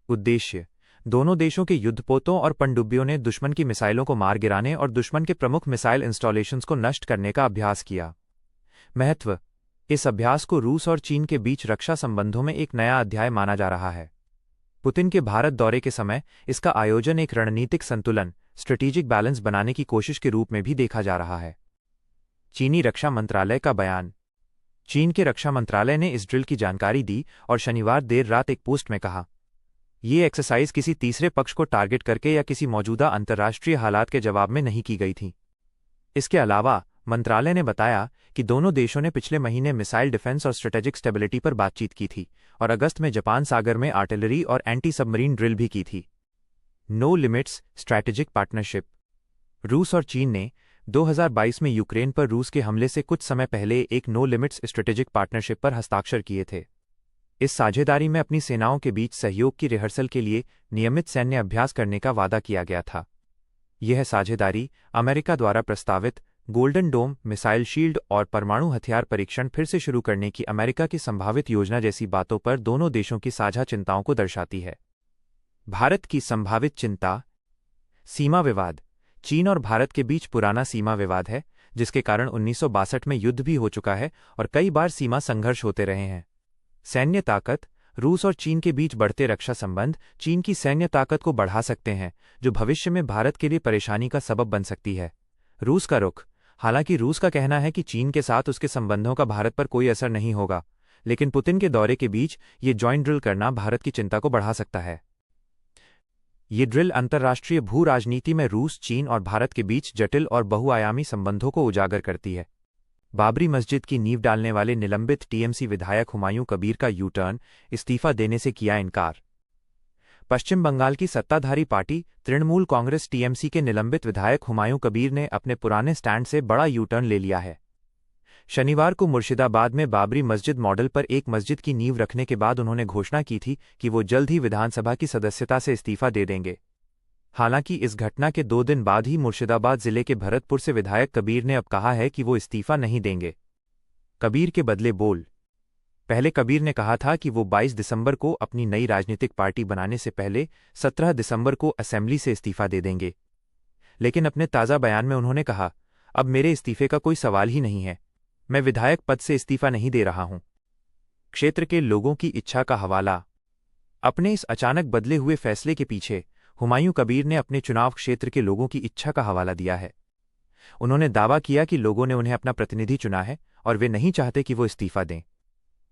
उद्देश्य: दोनों देशों के युद्धपोतों और पनडुब्बियों ने दुश्मन की मिसाइलों को मार गिराने और दुश्मन के प्रमुख मिसाइल इंस्टॉलेशंस को नष्ट करने का अभ्यास किया। महत्व: इस अभ्यास को रूस और चीन के बीच रक्षा संबंधों में एक नया अध्याय माना जा रहा है। पुतिन के भारत दौरे के समय इसका आयोजन एक रणनीतिक संतुलन (स्ट्रेटेजिक बैलेंस) बनाने की कोशिश के रूप में भी देखा जा रहा है। चीनी रक्षा मंत्रालय का बयान। चीन के रक्षा मंत्रालय ने इस ड्रिल की जानकारी दी और शनिवार देर रात एक पोस्ट में कहा, ये एक्सरसाइज किसी तीसरे पक्ष को टारगेट करके या किसी मौजूदा अंतर्राष्ट्रीय हालात के जवाब में नहीं की गई थी। इसके अलावा मंत्रालय ने बताया कि दोनों देशों ने पिछले महीने मिसाइल डिफेंस और स्ट्रेटेजिक स्टेबिलिटी पर बातचीत की थी और अगस्त में जापान सागर में आर्टिलरी और एंटी सबमरीन ड्रिल भी की थी। No limits strategic partnership. रूस और चीन ने 2022 में यूक्रेन पर रूस के हमले से कुछ समय पहले एक नो लिमिट्स स्ट्रेटेजिक पार्टनरशिप पर हस्ताक्षर किए थे। इस साझेदारी में अपनी सेनाओं के बीच सहयोग की रिहर्सल के लिए नियमित सैन्य अभ्यास करने का वादा किया गया था। यह साझेदारी अमेरिका द्वारा प्रस्तावित गोल्डन डोम मिसाइल शील्ड और परमाणु हथियार परीक्षण फिर से शुरू करने की अमेरिका की संभावित योजना जैसी बातों पर दोनों देशों की साझा चिंताओं को दर्शाती है। भारत की संभावित चिंता। सीमा विवाद। चीन और भारत के बीच पुराना सीमा विवाद है, जिसके कारण 1962 में युद्ध भी हो चुका है और कई बार सीमा संघर्ष होते रहे हैं। सैन्य ताकत। रूस और चीन के बीच बढ़ते रक्षा संबंध चीन की सैन्य ताकत को बढ़ा सकते हैं, जो भविष्य में भारत के लिए परेशानी का सबब बन सकती है। रूस का रुख। हालांकि रूस का कहना है कि चीन के साथ उसके संबंधों का भारत पर कोई असर नहीं होगा, लेकिन पुतिन के दौरे के बीच ये जॉइंट ड्रिल करना भारत की चिंता को बढ़ा सकता है। ये ड्रिल अंतर्राष्ट्रीय भू राजनीति में रूस, चीन और भारत के बीच जटिल और बहुआयामी संबंधों को उजागर करती है। बाबरी मस्जिद की नींव डालने वाले निलंबित टीएमसी विधायक हुमायूं कबीर का यू टर्न, इस्तीफा देने से किया इनकार। पश्चिम बंगाल की सत्ताधारी पार्टी तृणमूल कांग्रेस टीएमसी के निलंबित विधायक हुमायूं कबीर ने अपने पुराने स्टैंड से बड़ा यू टर्न ले लिया है। शनिवार को मुर्शिदाबाद में बाबरी मस्जिद मॉडल पर एक मस्जिद की नींव रखने के बाद उन्होंने घोषणा की थी कि वो जल्द ही विधानसभा की सदस्यता से इस्तीफा दे देंगे। हालांकि इस घटना के 2 दिन बाद ही मुर्शिदाबाद जिले के भरतपुर से विधायक कबीर ने अब कहा है कि वो इस्तीफा नहीं देंगे। कबीर के बदले बोल। पहले कबीर ने कहा था कि वो 22 दिसंबर को अपनी नई राजनीतिक पार्टी बनाने से पहले 17 दिसंबर को असेंबली से इस्तीफा दे देंगे। लेकिन अपने ताज़ा बयान में उन्होंने कहा, अब मेरे इस्तीफे का कोई सवाल ही नहीं है, मैं विधायक पद से इस्तीफा नहीं दे रहा हूं। क्षेत्र के लोगों की इच्छा का हवाला। अपने इस अचानक बदले हुए फैसले के पीछे हुमायूं कबीर ने अपने चुनाव क्षेत्र के लोगों की इच्छा का हवाला दिया है। उन्होंने दावा किया कि लोगों ने उन्हें अपना प्रतिनिधि चुना है और वे नहीं चाहते कि वो इस्तीफा दें।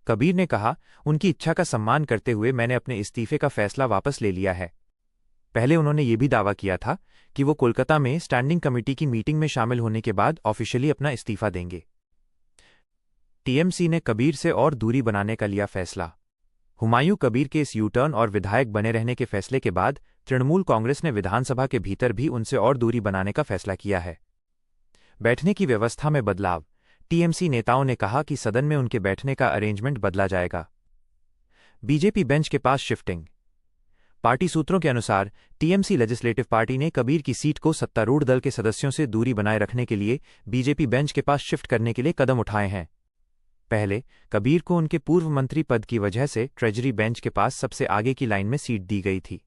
कबीर ने कहा, उनकी इच्छा का सम्मान करते हुए मैंने अपने इस्तीफे का फैसला वापस ले लिया है। पहले उन्होंने ये भी दावा किया था कि वो कोलकाता में स्टैंडिंग कमेटी की मीटिंग में शामिल होने के बाद ऑफिशियली अपना इस्तीफा देंगे। टीएमसी ने कबीर से और दूरी बनाने का लिया फैसला। हुमायूं कबीर के इस यू टर्न और विधायक बने रहने के फैसले के बाद तृणमूल कांग्रेस ने विधानसभा के भीतर भी उनसे और दूरी बनाने का फैसला किया है। बैठने की व्यवस्था में बदलाव। टीएमसी नेताओं ने कहा कि सदन में उनके बैठने का अरेंजमेंट बदला जाएगा। बीजेपी बेंच के पास शिफ्टिंग। पार्टी सूत्रों के अनुसार टीएमसी लेजिस्लेटिव पार्टी ने कबीर की सीट को सत्तारूढ़ दल के सदस्यों से दूरी बनाए रखने के लिए बीजेपी बेंच के पास शिफ्ट करने के लिए कदम उठाए हैं। पहले कबीर को उनके पूर्व मंत्री पद की वजह से ट्रेजरी बेंच के पास सबसे आगे की लाइन में सीट दी गई थी।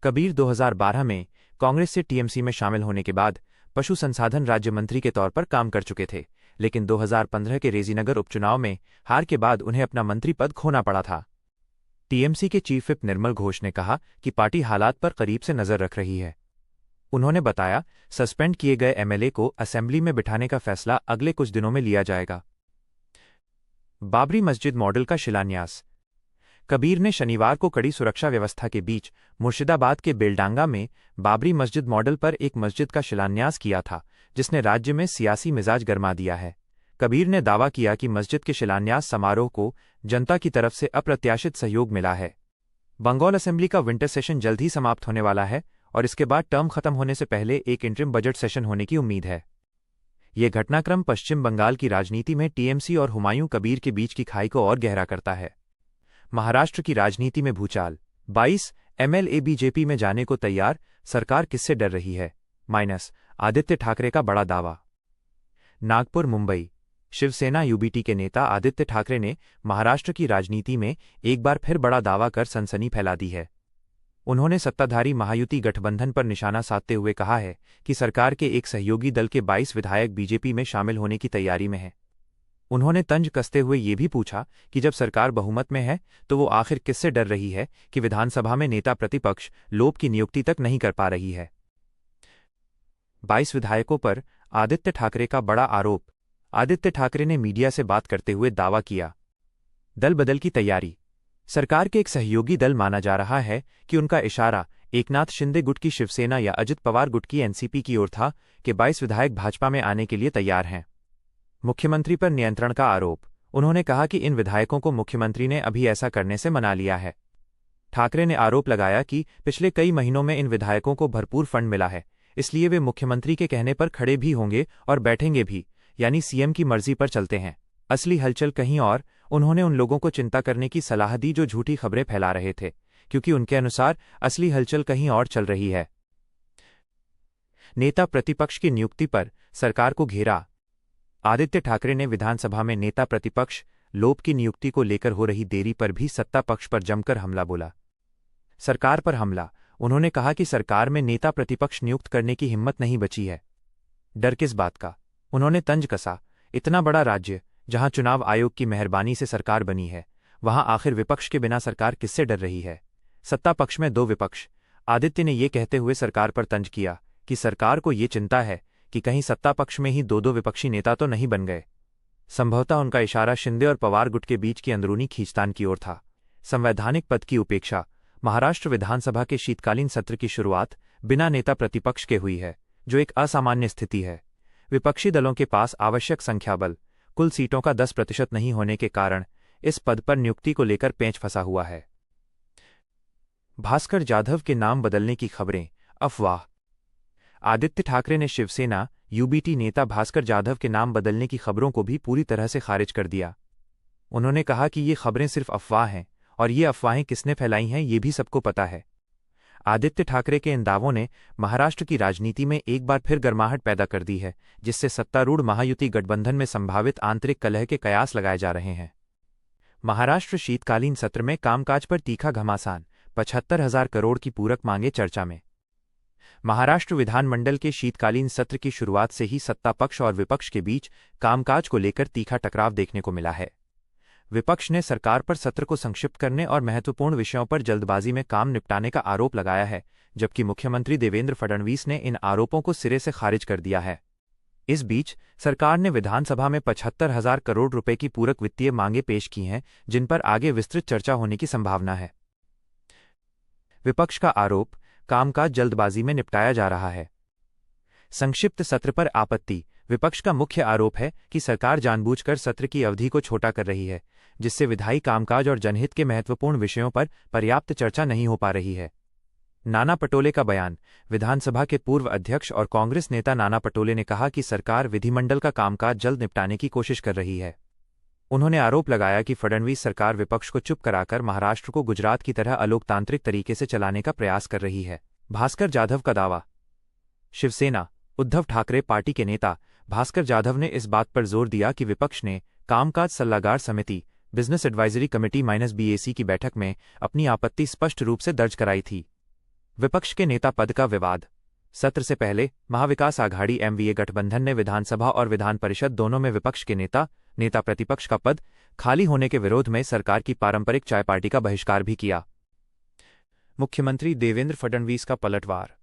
कबीर 2012 में कांग्रेस से टीएमसी में शामिल होने के बाद पशु संसाधन राज्य मंत्री के तौर पर काम कर चुके थे, लेकिन 2015 के रेजीनगर उपचुनाव में हार के बाद उन्हें अपना मंत्री पद खोना पड़ा था। टीएमसी के चीफ विप निर्मल घोष ने कहा कि पार्टी हालात पर करीब से नजर रख रही है। उन्होंने बताया, सस्पेंड किए गए एमएलए को असेंबली में बिठाने का फैसला अगले कुछ दिनों में लिया जाएगा। बाबरी मस्जिद मॉडल का शिलान्यास। कबीर ने शनिवार को कड़ी सुरक्षा व्यवस्था के बीच मुर्शिदाबाद के बेलडांगा में बाबरी मस्जिद मॉडल पर एक मस्जिद का शिलान्यास किया था, जिसने राज्य में सियासी मिजाज गरमा दिया है। कबीर ने दावा किया कि मस्जिद के शिलान्यास समारोह को जनता की तरफ से अप्रत्याशित सहयोग मिला है। बंगाल असेंबली का विंटर सेशन जल्द ही समाप्त होने वाला है और इसके बाद टर्म खत्म होने से पहले एक इंटरिम बजट सेशन होने की उम्मीद है। ये घटनाक्रम पश्चिम बंगाल की राजनीति में टीएमसी और हुमायूं कबीर के बीच की खाई को और गहरा करता है। महाराष्ट्र की राजनीति में भूचाल। 22 एमएलए बीजेपी में जाने को तैयार, सरकार किससे डर रही है? आदित्य ठाकरे का बड़ा दावा। नागपुर मुंबई। शिवसेना यूबीटी के नेता आदित्य ठाकरे ने महाराष्ट्र की राजनीति में एक बार फिर बड़ा दावा कर सनसनी फैला दी है। उन्होंने सत्ताधारी महायुति गठबंधन पर निशाना साधते हुए कहा है कि सरकार के एक सहयोगी दल के 22 विधायक बीजेपी में शामिल होने की तैयारी में हैं। उन्होंने तंज कसते हुए ये भी पूछा कि जब सरकार बहुमत में है तो वो आखिर किससे डर रही है कि विधानसभा में नेता प्रतिपक्ष लोप की नियुक्ति तक नहीं कर पा रही है। 22 विधायकों पर आदित्य ठाकरे का बड़ा आरोप। आदित्य ठाकरे ने मीडिया से बात करते हुए दावा किया, दल बदल की तैयारी। सरकार के एक सहयोगी दल माना जा रहा है कि उनका इशारा एकनाथ शिंदे गुट की शिवसेना या अजित पवार गुट की एनसीपी की ओर था कि 22 विधायक भाजपा में आने के लिए तैयार हैं। मुख्यमंत्री पर नियंत्रण का आरोप। उन्होंने कहा कि इन विधायकों को मुख्यमंत्री ने अभी ऐसा करने से मना लिया है। ठाकरे ने आरोप लगाया कि पिछले कई महीनों में इन विधायकों को भरपूर फंड मिला है, इसलिए वे मुख्यमंत्री के कहने पर खड़े भी होंगे और बैठेंगे भी, यानी सीएम की मर्जी पर चलते हैं। असली हलचल कहीं और। उन्होंने उन लोगों को चिंता करने की सलाह दी जो झूठी खबरें फैला रहे थे, क्योंकि उनके अनुसार असली हलचल कहीं और चल रही है। नेता प्रतिपक्ष की नियुक्ति पर सरकार को घेरा। आदित्य ठाकरे ने विधानसभा में नेता प्रतिपक्ष लोप की नियुक्ति को लेकर हो रही देरी पर भी सत्ता पक्ष पर जमकर हमला बोला। सरकार पर हमला। उन्होंने कहा कि सरकार में नेता प्रतिपक्ष नियुक्त करने की हिम्मत नहीं बची है। डर किस बात का? उन्होंने तंज कसा, इतना बड़ा राज्य जहां चुनाव आयोग की मेहरबानी से सरकार बनी है, वहां आखिर विपक्ष के बिना सरकार किससे डर रही है? सत्ता पक्ष में 2 विपक्ष। आदित्य ने ये कहते हुए सरकार पर तंज किया कि सरकार को ये चिंता है कि कहीं सत्ता पक्ष में ही 2-2 विपक्षी नेता तो नहीं बन गए। संभवतः उनका इशारा शिंदे और पवार गुट के बीच की अंदरूनी खींचतान की ओर था। संवैधानिक पद की उपेक्षा। महाराष्ट्र विधानसभा के शीतकालीन सत्र की शुरुआत बिना नेता प्रतिपक्ष के हुई है, जो एक असामान्य स्थिति है। विपक्षी दलों के पास आवश्यक संख्याबल कुल सीटों का 10% नहीं होने के कारण इस पद पर नियुक्ति को लेकर पेंच फंसा हुआ है। भास्कर जाधव के नाम बदलने की खबरें अफवाह। आदित्य ठाकरे ने शिवसेना यूबीटी नेता भास्कर जाधव के नाम बदलने की खबरों को भी पूरी तरह से खारिज कर दिया। उन्होंने कहा कि ये खबरें सिर्फ अफवाह हैं और ये अफवाहें किसने फैलाई हैं ये भी सबको पता है। आदित्य ठाकरे के इन दावों ने महाराष्ट्र की राजनीति में एक बार फिर गर्माहट पैदा कर दी है, जिससे सत्तारूढ़ महायुति गठबंधन में संभावित आंतरिक कलह के कयास लगाए जा रहे हैं। महाराष्ट्र शीतकालीन सत्र में कामकाज पर तीखा घमासान, 75,000 करोड़ की पूरक मांगे चर्चा में। महाराष्ट्र विधानमंडल के शीतकालीन सत्र की शुरुआत से ही सत्ता पक्ष और विपक्ष के बीच कामकाज को लेकर तीखा टकराव देखने को मिला है। विपक्ष ने सरकार पर सत्र को संक्षिप्त करने और महत्वपूर्ण विषयों पर जल्दबाजी में काम निपटाने का आरोप लगाया है, जबकि मुख्यमंत्री देवेंद्र फडणवीस ने इन आरोपों को सिरे से खारिज कर दिया है। इस बीच सरकार ने विधानसभा में 75,000 करोड़ रुपए की पूरक वित्तीय मांगें पेश की हैं, जिन पर आगे विस्तृत चर्चा होने की संभावना है। विपक्ष का आरोप, कामकाज जल्दबाजी में निपटाया जा रहा है। संक्षिप्त सत्र पर आपत्ति। विपक्ष का मुख्य आरोप है कि सरकार जानबूझकर सत्र की अवधि को छोटा कर रही है, जिससे विधायी कामकाज और जनहित के महत्वपूर्ण विषयों पर पर्याप्त चर्चा नहीं हो पा रही है। नाना पटोले का बयान। विधानसभा के पूर्व अध्यक्ष और कांग्रेस नेता नाना पटोले ने कहा कि सरकार विधिमंडल का कामकाज जल्द निपटाने की कोशिश कर रही है। उन्होंने आरोप लगाया कि फडणवीस सरकार विपक्ष को चुप कराकर महाराष्ट्र को गुजरात की तरह अलोकतांत्रिक तरीके से चलाने का प्रयास कर रही है। भास्कर जाधव का दावा। शिवसेना उद्धव ठाकरे पार्टी के नेता भास्कर जाधव ने इस बात पर जोर दिया कि विपक्ष ने कामकाज सलाहकार समिति बिजनेस एडवाइजरी कमेटी -BAC की बैठक में अपनी आपत्ति स्पष्ट रूप से दर्ज कराई थी। विपक्ष के नेता पद का विवाद। सत्र से पहले महाविकास आघाड़ी MVA गठबंधन ने विधानसभा और विधान परिषद दोनों में विपक्ष के नेता प्रतिपक्ष का पद खाली होने के विरोध में सरकार की पारंपरिक चाय पार्टी का बहिष्कार भी किया। मुख्यमंत्री देवेंद्र फडणवीस का पलटवार।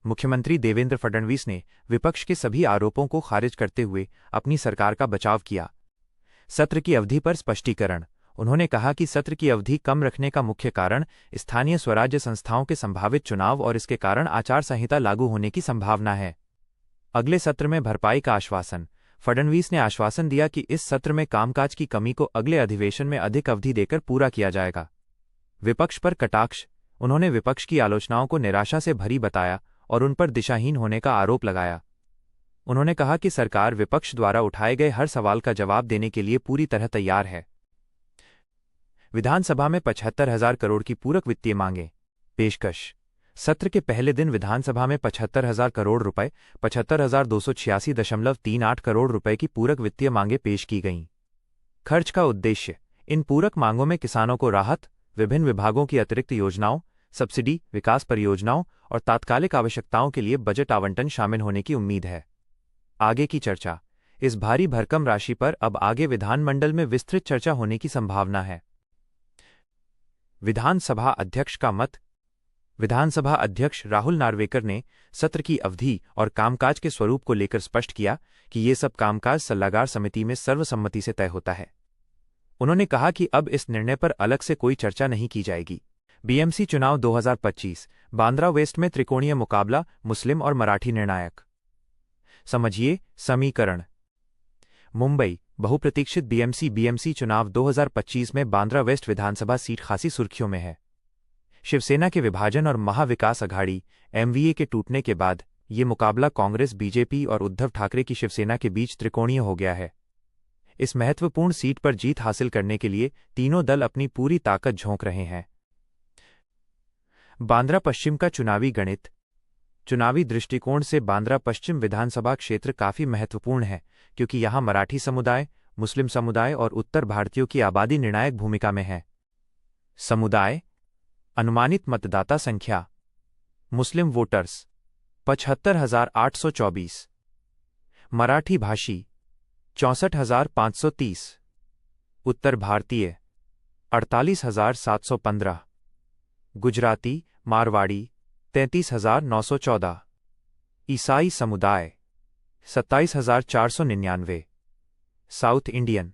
मुख्यमंत्री देवेंद्र फडणवीस ने विपक्ष के सभी आरोपों को खारिज करते हुए अपनी सरकार का बचाव किया। सत्र की अवधि पर स्पष्टीकरण। उन्होंने कहा कि सत्र की अवधि कम रखने का मुख्य कारण स्थानीय स्वराज्य संस्थाओं के संभावित चुनाव और इसके कारण आचार संहिता लागू होने की संभावना है। अगले सत्र में भरपाई का आश्वासन। फडणवीस ने आश्वासन दिया कि इस सत्र में कामकाज की कमी को अगले अधिवेशन में अधिक अवधि देकर पूरा किया जाएगा। विपक्ष पर कटाक्ष। उन्होंने विपक्ष की आलोचनाओं को निराशा से भरी बताया और उन पर दिशाहीन होने का आरोप लगाया। उन्होंने कहा कि सरकार विपक्ष द्वारा उठाए गए हर सवाल का जवाब देने के लिए पूरी तरह तैयार है। विधानसभा में 75,000 करोड़ की पूरक वित्तीय मांगें। पेशकश। सत्र के पहले दिन विधानसभा में 75,000 करोड़ रुपए 75,286.38 करोड़ रुपए की पूरक वित्तीय मांगें पेश की गईं। खर्च का उद्देश्य। इन पूरक मांगों में किसानों को राहत, विभिन्न विभागों की अतिरिक्त योजनाओं, सब्सिडी, विकास परियोजनाओं और तात्कालिक आवश्यकताओं के लिए बजट आवंटन शामिल होने की उम्मीद है। आगे की चर्चा। इस भारी भरकम राशि पर अब आगे विधानमंडल में विस्तृत चर्चा होने की संभावना है। विधानसभा अध्यक्ष का मत। विधानसभा अध्यक्ष राहुल नार्वेकर ने सत्र की अवधि और कामकाज के स्वरूप को लेकर स्पष्ट किया कि ये सब कामकाज सलाहकार समिति में सर्वसम्मति से तय होता है। उन्होंने कहा कि अब इस निर्णय पर अलग से कोई चर्चा नहीं की जाएगी। BMC चुनाव 2025। बांद्रा वेस्ट में त्रिकोणीय मुकाबला, मुस्लिम और मराठी निर्णायक। समझिए समीकरण। मुंबई बहुप्रतीक्षित BMC चुनाव 2025 में बांद्रा वेस्ट विधानसभा सीट खासी सुर्खियों में है। शिवसेना के विभाजन और महाविकास अघाड़ी MVA के टूटने के बाद ये मुकाबला कांग्रेस, BJP और उद्धव ठाकरे की शिवसेना के बीच त्रिकोणीय हो गया है। इस महत्वपूर्ण सीट पर जीत हासिल करने के लिए तीनों दल अपनी पूरी ताकत झोंक रहे हैं। बांद्रा पश्चिम का चुनावी गणित। चुनावी दृष्टिकोण से बांद्रा पश्चिम विधानसभा क्षेत्र काफी महत्वपूर्ण है, क्योंकि यहां मराठी समुदाय, मुस्लिम समुदाय और उत्तर भारतीयों की आबादी निर्णायक भूमिका में है। समुदाय। अनुमानित मतदाता संख्या। मुस्लिम वोटर्स 75,824। मराठी भाषी 64,530। उत्तर भारतीय 48,715। गुजराती, मारवाड़ी 33,914। ईसाई समुदाय 27,499। South Indian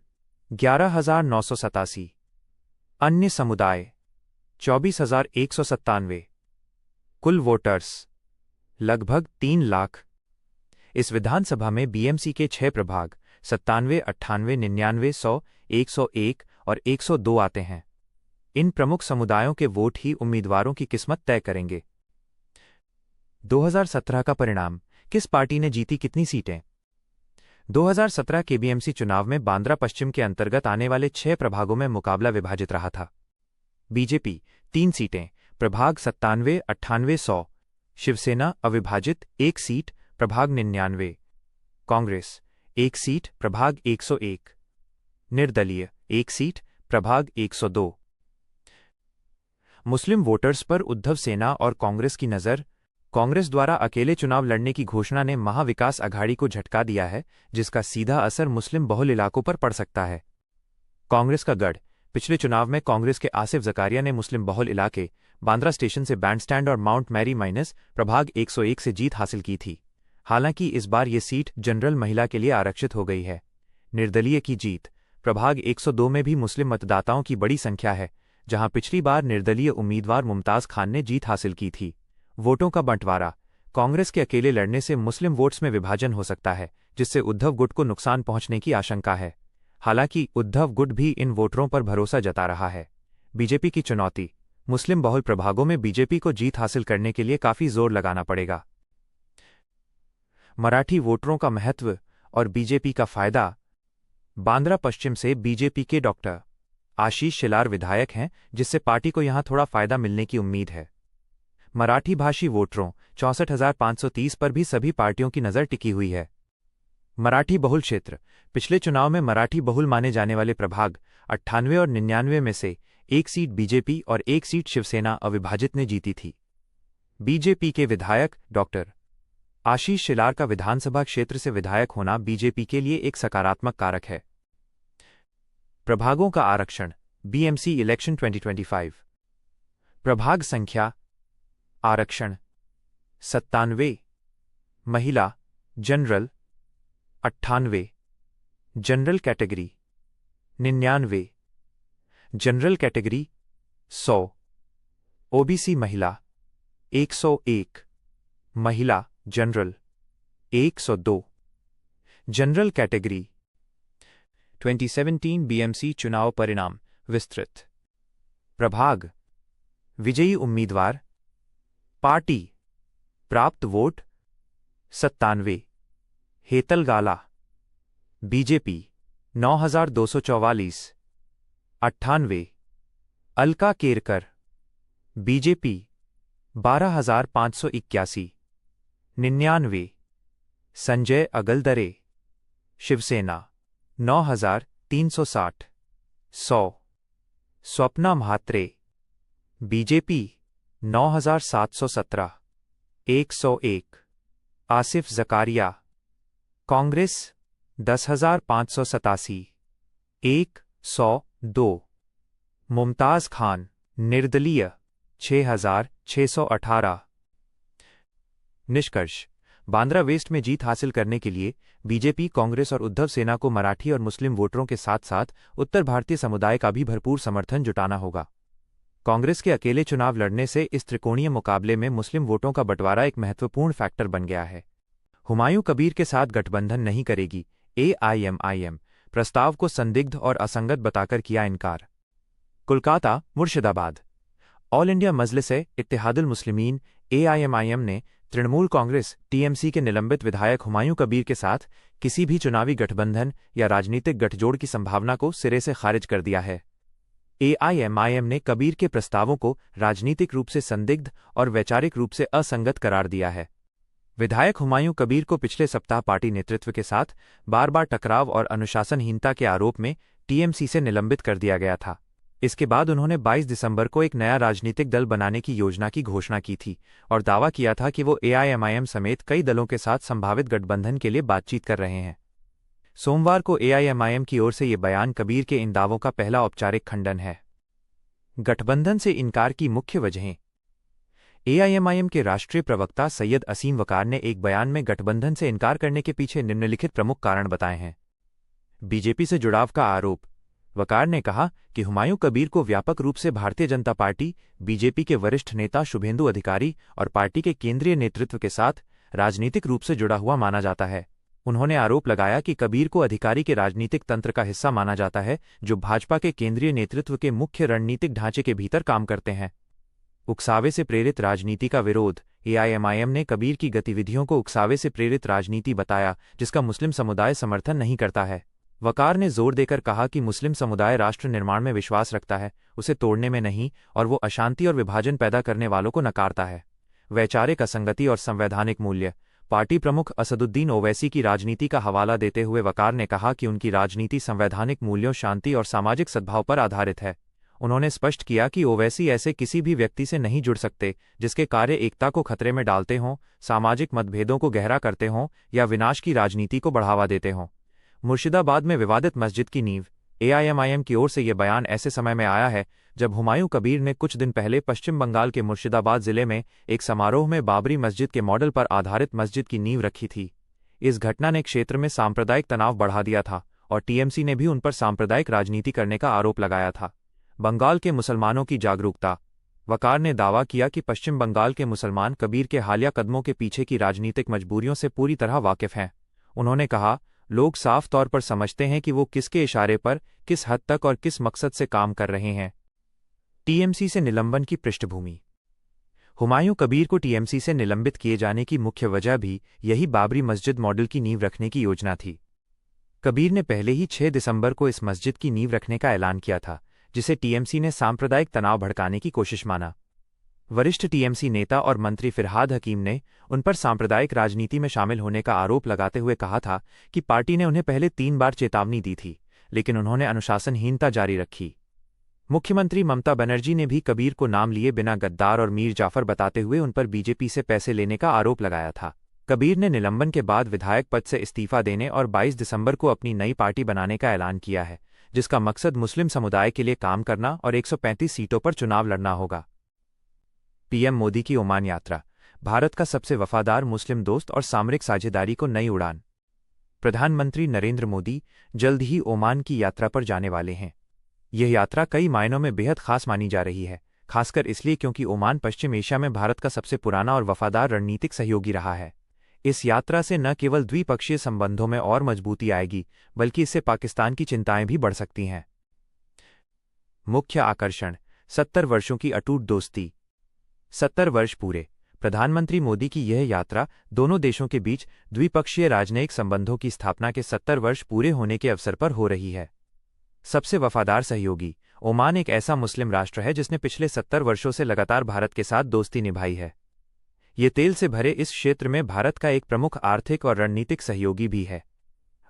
11,987। अन्य समुदाय 24,197। कुल वोटर्स लगभग 3 लाख। इस विधानसभा में BMC के 6 प्रभाग 97, 98, 99, 100, 101 और 102 आते हैं। इन प्रमुख समुदायों के वोट ही उम्मीदवारों की किस्मत तय करेंगे। 2017 का परिणाम, किस पार्टी ने जीती कितनी सीटें? 2017 केबीएमसी चुनाव में बांद्रा पश्चिम के अंतर्गत आने वाले 6 प्रभागों में मुकाबला विभाजित रहा था। बीजेपी 3 सीटें, प्रभाग 97, 98, 100। शिवसेना अविभाजित 1 सीट, प्रभाग 99। कांग्रेस 1 सीट, प्रभाग 101। निर्दलीय 1 सीट, प्रभाग 102। मुस्लिम वोटर्स पर उद्धव सेना और कांग्रेस की नज़र। कांग्रेस द्वारा अकेले चुनाव लड़ने की घोषणा ने महाविकास अघाड़ी को झटका दिया है, जिसका सीधा असर मुस्लिम बहुल इलाकों पर पड़ सकता है। कांग्रेस का गढ़। पिछले चुनाव में कांग्रेस के आसिफ जकारिया ने मुस्लिम बहुल इलाके बांद्रा स्टेशन से बैंडस्टैंड और माउंट मैरी माइनस प्रभाग 101 से जीत हासिल की थी। हालांकि इस बार ये सीट जनरल महिला के लिए आरक्षित हो गई है। निर्दलीय की जीत। प्रभाग 102 में भी मुस्लिम मतदाताओं की बड़ी संख्या है, जहां पिछली बार निर्दलीय उम्मीदवार मुमताज खान ने जीत हासिल की थी। वोटों का बंटवारा। कांग्रेस के अकेले लड़ने से मुस्लिम वोट्स में विभाजन हो सकता है, जिससे उद्धव गुट को नुकसान पहुंचने की आशंका है। हालांकि उद्धव गुट भी इन वोटरों पर भरोसा जता रहा है। बीजेपी की चुनौती। मुस्लिम बहुल प्रभागों में बीजेपी को जीत हासिल करने के लिए काफी जोर लगाना पड़ेगा। मराठी वोटरों का महत्व और बीजेपी का फायदा। बांद्रा पश्चिम से बीजेपी के डॉक्टर आशीष शेलार विधायक हैं, जिससे पार्टी को यहां थोड़ा फायदा मिलने की उम्मीद है। मराठी भाषी वोटरों 64,530 पर भी सभी पार्टियों की नज़र टिकी हुई है। मराठी बहुल क्षेत्र। पिछले चुनाव में मराठी बहुल माने जाने वाले प्रभाग 98 और 99 में से 1 सीट बीजेपी और 1 सीट शिवसेना अविभाजित ने जीती थी। बीजेपी के विधायक डॉक्टर आशीष शेलार का विधानसभा क्षेत्र से विधायक होना बीजेपी के लिए एक सकारात्मक कारक है। प्रभागों का आरक्षण। BMC election 2025। प्रभाग संख्या। आरक्षण 97, महिला general 98, general category 99, general category 100, OBC महिला 101, महिला जनरल 102, जनरल कैटेगरी। 2017 बीएमसी चुनाव परिणाम विस्तृत। प्रभाग। विजयी उम्मीदवार। पार्टी। प्राप्त vote 97, Hetal Gala BJP 9,244, 98, Alka Kerkar BJP 12,581, 99, Sanjay Agaldare Shiv Sena 9,360, 100, Swapna Mhatre BJP 9,717, 101, Asif Zakaria Congress 10,587, 102, Mumtaz Khan निर्दलीय 6,618। निष्कर्ष। बांद्रा वेस्ट में जीत हासिल करने के लिए बीजेपी, कांग्रेस और उद्धव सेना को मराठी और मुस्लिम वोटरों के साथ साथ उत्तर भारतीय समुदाय का भी भरपूर समर्थन जुटाना होगा। कांग्रेस के अकेले चुनाव लड़ने से इस त्रिकोणीय मुकाबले में मुस्लिम वोटों का बंटवारा एक महत्वपूर्ण फैक्टर बन गया है। हुमायूं कबीर के साथ गठबंधन नहीं करेगी। एआईएमआईएम प्रस्ताव को संदिग्ध और असंगत बताकर किया इनकार। कोलकाता, मुर्शिदाबाद। ऑल इंडिया मजलिस-ए-इत्तेहादुल मुस्लिमीन एआईएमआईएम ने तृणमूल कांग्रेस टीएमसी के निलंबित विधायक हुमायूं कबीर के साथ किसी भी चुनावी गठबंधन या राजनीतिक गठजोड़ की संभावना को सिरे से खारिज कर दिया है। एआईएमआईएम ने कबीर के प्रस्तावों को राजनीतिक रूप से संदिग्ध और वैचारिक रूप से असंगत करार दिया है। विधायक हुमायूं कबीर को पिछले सप्ताह पार्टी नेतृत्व के साथ बार बार टकराव और अनुशासनहीनता के आरोप में टीएमसी से निलंबित कर दिया गया था। इसके बाद उन्होंने 22 दिसंबर को एक नया राजनीतिक दल बनाने की योजना की घोषणा की थी और दावा किया था कि वो एआईएमआईएम समेत कई दलों के साथ संभावित गठबंधन के लिए बातचीत कर रहे हैं। सोमवार को एआईएमआईएम की ओर से ये बयान कबीर के इन दावों का पहला औपचारिक खंडन है। गठबंधन से इनकार की मुख्य वजहें। एआईएमआईएम के राष्ट्रीय प्रवक्ता सैयद असीम वकार ने एक बयान में गठबंधन से इनकार करने के पीछे निम्नलिखित प्रमुख कारण बताए हैं। बीजेपी से जुड़ाव का आरोप। वकार ने कहा कि हुमायूं कबीर को व्यापक रूप से भारतीय जनता पार्टी, बीजेपी के वरिष्ठ नेता शुभेंदु अधिकारी और पार्टी के केंद्रीय नेतृत्व के साथ राजनीतिक रूप से जुड़ा हुआ माना जाता है। उन्होंने आरोप लगाया कि कबीर को अधिकारी के राजनीतिक तंत्र का हिस्सा माना जाता है, जो भाजपा के केंद्रीय नेतृत्व के मुख्य रणनीतिक ढांचे के भीतर काम करते हैं। उकसावे से प्रेरित राजनीति का विरोध। एआईएमआईएम ने कबीर की गतिविधियों को उकसावे से प्रेरित राजनीति बताया, जिसका मुस्लिम समुदाय समर्थन नहीं करता है। वकार ने जोर देकर कहा कि मुस्लिम समुदाय राष्ट्र निर्माण में विश्वास रखता है, उसे तोड़ने में नहीं, और वो अशांति और विभाजन पैदा करने वालों को नकारता है। वैचारिक असंगति और संवैधानिक मूल्य। पार्टी प्रमुख असदुद्दीन ओवैसी की राजनीति का हवाला देते हुए वकार ने कहा कि उनकी राजनीति संवैधानिक मूल्यों, शांति और सामाजिक सद्भाव पर आधारित है। उन्होंने स्पष्ट किया कि ओवैसी ऐसे किसी भी व्यक्ति से नहीं जुड़ सकते जिसके कार्य एकता को खतरे में डालते हों, सामाजिक मतभेदों को गहरा करते हों या विनाश की राजनीति को बढ़ावा देते हों। मुर्शिदाबाद में विवादित मस्जिद की नींव। एआईएमआईएम की ओर से यह बयान ऐसे समय में आया है जब हुमायूं कबीर ने कुछ दिन पहले पश्चिम बंगाल के मुर्शिदाबाद जिले में एक समारोह में बाबरी मस्जिद के मॉडल पर आधारित मस्जिद की नींव रखी थी। इस घटना ने क्षेत्र में सांप्रदायिक तनाव बढ़ा दिया था और टीएमसी ने भी उन पर सांप्रदायिक राजनीति करने का आरोप लगाया था। बंगाल के मुसलमानों की जागरूकता। वकार ने दावा किया कि पश्चिम बंगाल के मुसलमान कबीर के हालिया कदमों के पीछे की राजनीतिक मजबूरियों से पूरी तरह वाकिफ हैं। उन्होंने कहा, लोग साफ तौर पर समझते हैं कि वो किसके इशारे पर, किस हद तक और किस मकसद से काम कर रहे हैं। टीएमसी से निलंबन की पृष्ठभूमि। हुमायूं कबीर को टीएमसी से निलंबित किए जाने की मुख्य वजह भी यही बाबरी मस्जिद मॉडल की नींव रखने की योजना थी। कबीर ने पहले ही 6 दिसंबर को इस मस्जिद की नींव रखने का ऐलान किया था, जिसे टीएमसी ने सांप्रदायिक तनाव भड़काने की कोशिश माना। वरिष्ठ टीएमसी नेता और मंत्री फिरहाद हकीम ने उन पर सांप्रदायिक राजनीति में शामिल होने का आरोप लगाते हुए कहा था कि पार्टी ने उन्हें पहले 3 बार चेतावनी दी थी, लेकिन उन्होंने अनुशासनहीनता जारी रखी। मुख्यमंत्री ममता बनर्जी ने भी कबीर को नाम लिए बिना गद्दार और मीर जाफर बताते हुए उन पर बीजेपी से पैसे लेने का आरोप लगाया था। कबीर ने निलंबन के बाद विधायक पद से इस्तीफा देने और 22 दिसंबर को अपनी नई पार्टी बनाने का ऐलान किया है, जिसका मकसद मुस्लिम समुदाय के लिए काम करना और 135 सीटों पर चुनाव लड़ना होगा। पीएम मोदी की ओमान यात्रा। भारत का सबसे वफादार मुस्लिम दोस्त और सामरिक साझेदारी को नई उड़ान। प्रधानमंत्री नरेंद्र मोदी जल्द ही ओमान की यात्रा पर जाने वाले हैं। यह यात्रा कई मायनों में बेहद खास मानी जा रही है, खासकर इसलिए क्योंकि ओमान पश्चिम एशिया में भारत का सबसे पुराना और वफादार रणनीतिक सहयोगी रहा है। इस यात्रा से न केवल द्विपक्षीय संबंधों में और मजबूती आएगी, बल्कि इससे पाकिस्तान की चिंताएं भी बढ़ सकती हैं। मुख्य आकर्षण। 70 वर्षों की अटूट दोस्ती। 70 वर्ष पूरे। प्रधानमंत्री मोदी की यह यात्रा दोनों देशों के बीच द्विपक्षीय राजनयिक संबंधों की स्थापना के 70 वर्ष पूरे होने के अवसर पर हो रही है। सबसे वफादार सहयोगी। ओमान एक ऐसा मुस्लिम राष्ट्र है जिसने पिछले 70 वर्षों से लगातार भारत के साथ दोस्ती निभाई है। ये तेल से भरे इस क्षेत्र में भारत का एक प्रमुख आर्थिक और रणनीतिक सहयोगी भी है।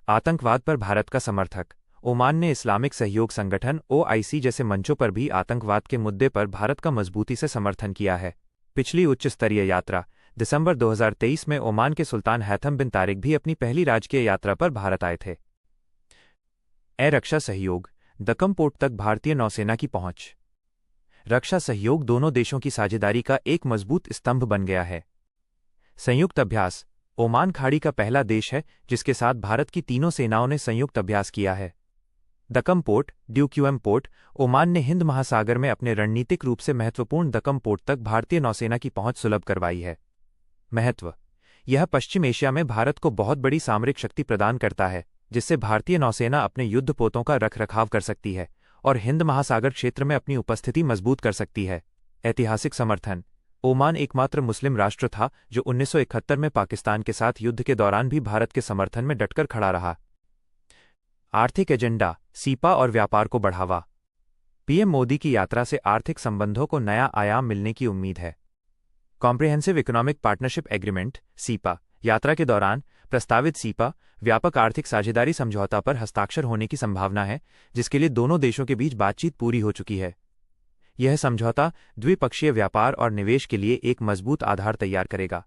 आतंकवाद पर भारत का समर्थक। ओमान ने इस्लामिक सहयोग संगठन OIC जैसे मंचों पर भी आतंकवाद के मुद्दे पर भारत का मजबूती से समर्थन किया है। पिछली उच्च स्तरीय यात्रा। दिसंबर 2023 में ओमान के सुल्तान हैथम बिन तारिक भी अपनी पहली राजकीय यात्रा पर भारत आए थे। रक्षा सहयोग। दक्कम पोर्ट तक भारतीय नौसेना की पहुंच। रक्षा सहयोग दोनों देशों की साझेदारी का एक मजबूत स्तंभ बन गया है। संयुक्त अभ्यास। ओमान खाड़ी का पहला देश है जिसके साथ भारत की तीनों सेनाओं ने संयुक्त अभ्यास किया है। दक्कम पोर्ट, ड्यूक्यूएम पोर्ट। ओमान ने हिंद महासागर में अपने रणनीतिक रूप से महत्वपूर्ण दक्कम पोर्ट तक भारतीय नौसेना की पहुंच सुलभ करवाई है। महत्व। यह पश्चिम एशिया में भारत को बहुत बड़ी सामरिक शक्ति प्रदान करता है, जिससे भारतीय नौसेना अपने युद्धपोतों का रखरखाव कर सकती है और हिंद महासागर क्षेत्र में अपनी उपस्थिति मजबूत कर सकती है। ऐतिहासिक समर्थन। ओमान एकमात्र मुस्लिम राष्ट्र था जो 1971 में पाकिस्तान के साथ युद्ध के दौरान भी भारत के समर्थन में डटकर खड़ा रहा। आर्थिक एजेंडा। सीपा और व्यापार को बढ़ावा। पीएम मोदी की यात्रा से आर्थिक संबंधों को नया आयाम मिलने की उम्मीद है। Comprehensive economic partnership agreement cepa यात्रा के दौरान प्रस्तावित सीपा व्यापक आर्थिक साझेदारी समझौता पर हस्ताक्षर होने की संभावना है, जिसके लिए दोनों देशों के बीच बातचीत पूरी हो चुकी है। यह समझौता द्विपक्षीय व्यापार और निवेश के लिए एक मजबूत आधार तैयार करेगा।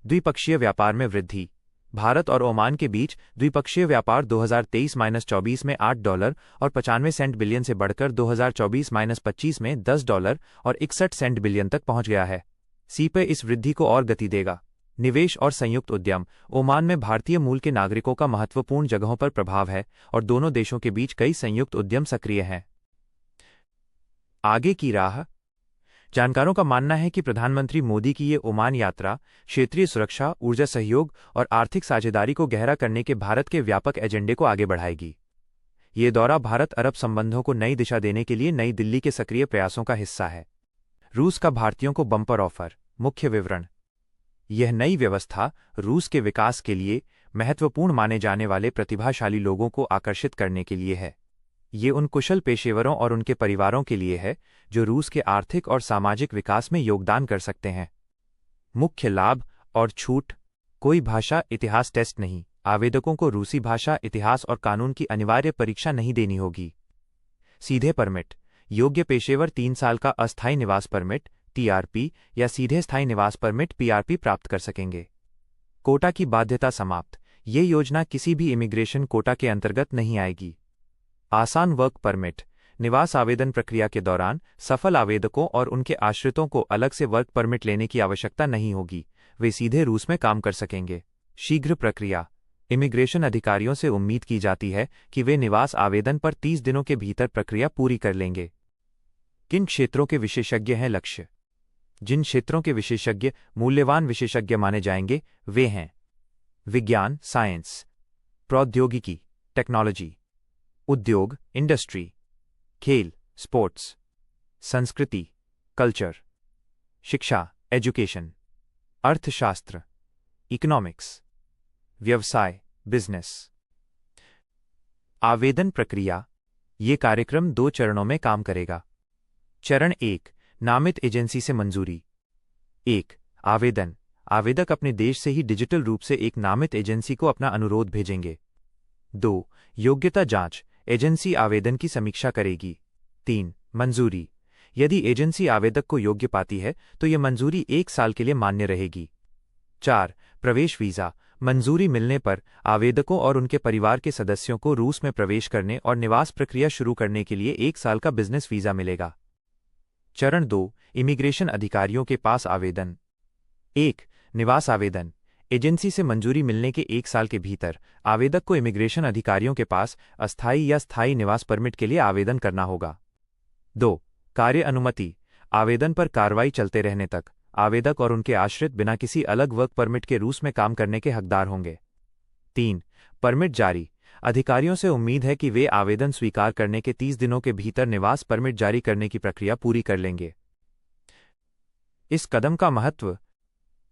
द्विपक्षीय व्यापार में वृद्धि। भारत और ओमान के बीच द्विपक्षीय व्यापार 2023-24 में $8.95 बिलियन से बढ़कर 2024-25 में $10.61 बिलियन तक पहुंच गया है। सीपा इस वृद्धि को और गति देगा। निवेश और संयुक्त उद्यम। ओमान में भारतीय मूल के नागरिकों का महत्वपूर्ण जगहों पर प्रभाव है और दोनों देशों के बीच कई संयुक्त उद्यम सक्रिय हैं। आगे की राह। जानकारों का मानना है कि प्रधानमंत्री मोदी की ये ओमान यात्रा क्षेत्रीय सुरक्षा, ऊर्जा सहयोग और आर्थिक साझेदारी को गहरा करने के भारत के व्यापक एजेंडे को आगे बढ़ाएगी। ये दौरा भारत अरब संबंधों को नई दिशा देने के लिए नई दिल्ली के सक्रिय प्रयासों का हिस्सा है। रूस का भारतीयों को बम्पर ऑफर। मुख्य विवरण। यह नई व्यवस्था रूस के विकास के लिए महत्वपूर्ण माने जाने वाले प्रतिभाशाली लोगों को आकर्षित करने के लिए है। ये उन कुशल पेशेवरों और उनके परिवारों के लिए है जो रूस के आर्थिक और सामाजिक विकास में योगदान कर सकते हैं। मुख्य लाभ और छूट। कोई भाषा इतिहास टेस्ट नहीं। आवेदकों को रूसी भाषा, इतिहास और कानून की अनिवार्य परीक्षा नहीं देनी होगी। सीधे परमिट। योग्य पेशेवर 3 साल का अस्थायी निवास परमिट (टीआरपी) या सीधे स्थायी निवास परमिट (पीआरपी) प्राप्त कर सकेंगे। कोटा की बाध्यता समाप्त। ये योजना किसी भी इमिग्रेशन कोटा के अंतर्गत नहीं आएगी। आसान वर्क परमिट। निवास आवेदन प्रक्रिया के दौरान सफल आवेदकों और उनके आश्रितों को अलग से वर्क परमिट लेने की आवश्यकता नहीं होगी, वे सीधे रूस में काम कर सकेंगे। शीघ्र प्रक्रिया। इमिग्रेशन अधिकारियों से उम्मीद की जाती है कि वे निवास आवेदन पर 30 दिनों के भीतर प्रक्रिया पूरी कर लेंगे। किन क्षेत्रों के विशेषज्ञ हैं लक्ष्य? जिन क्षेत्रों के विशेषज्ञ मूल्यवान विशेषज्ञ माने जाएंगे वे हैं विज्ञान, साइंस, प्रौद्योगिकी, टेक्नोलॉजी, उद्योग, इंडस्ट्री, खेल, स्पोर्ट्स, संस्कृति, कल्चर, शिक्षा, एजुकेशन, अर्थशास्त्र, इकोनॉमिक्स, व्यवसाय, बिजनेस। आवेदन प्रक्रिया। ये कार्यक्रम 2 चरणों में काम करेगा। चरण 1, नामित एजेंसी से मंजूरी। 1. आवेदन। आवेदक अपने देश से ही डिजिटल रूप से एक नामित एजेंसी को अपना अनुरोध भेजेंगे। 2. योग्यता जांच। एजेंसी आवेदन की समीक्षा करेगी। 3. मंजूरी। यदि एजेंसी आवेदक को योग्य पाती है तो यह मंजूरी 1 साल के लिए मान्य रहेगी। 4. प्रवेश वीज़ा। मंजूरी मिलने पर आवेदकों और उनके परिवार के सदस्यों को रूस में प्रवेश करने और निवास प्रक्रिया शुरू करने के लिए 1 साल का बिजनेस वीज़ा मिलेगा। चरण 2, इमिग्रेशन अधिकारियों के पास आवेदन। 1. निवास आवेदन। एजेंसी से मंजूरी मिलने के 1 साल के भीतर आवेदक को इमिग्रेशन अधिकारियों के पास अस्थायी या स्थायी निवास परमिट के लिए आवेदन करना होगा। 2. कार्य अनुमति। आवेदन पर कार्रवाई चलते रहने तक आवेदक और उनके आश्रित बिना किसी अलग वर्क परमिट के रूस में काम करने के हकदार होंगे। 3. परमिट जारी। अधिकारियों से उम्मीद है कि वे आवेदन स्वीकार करने के 30 दिनों के भीतर निवास परमिट जारी करने की प्रक्रिया पूरी कर लेंगे। इस कदम का महत्व।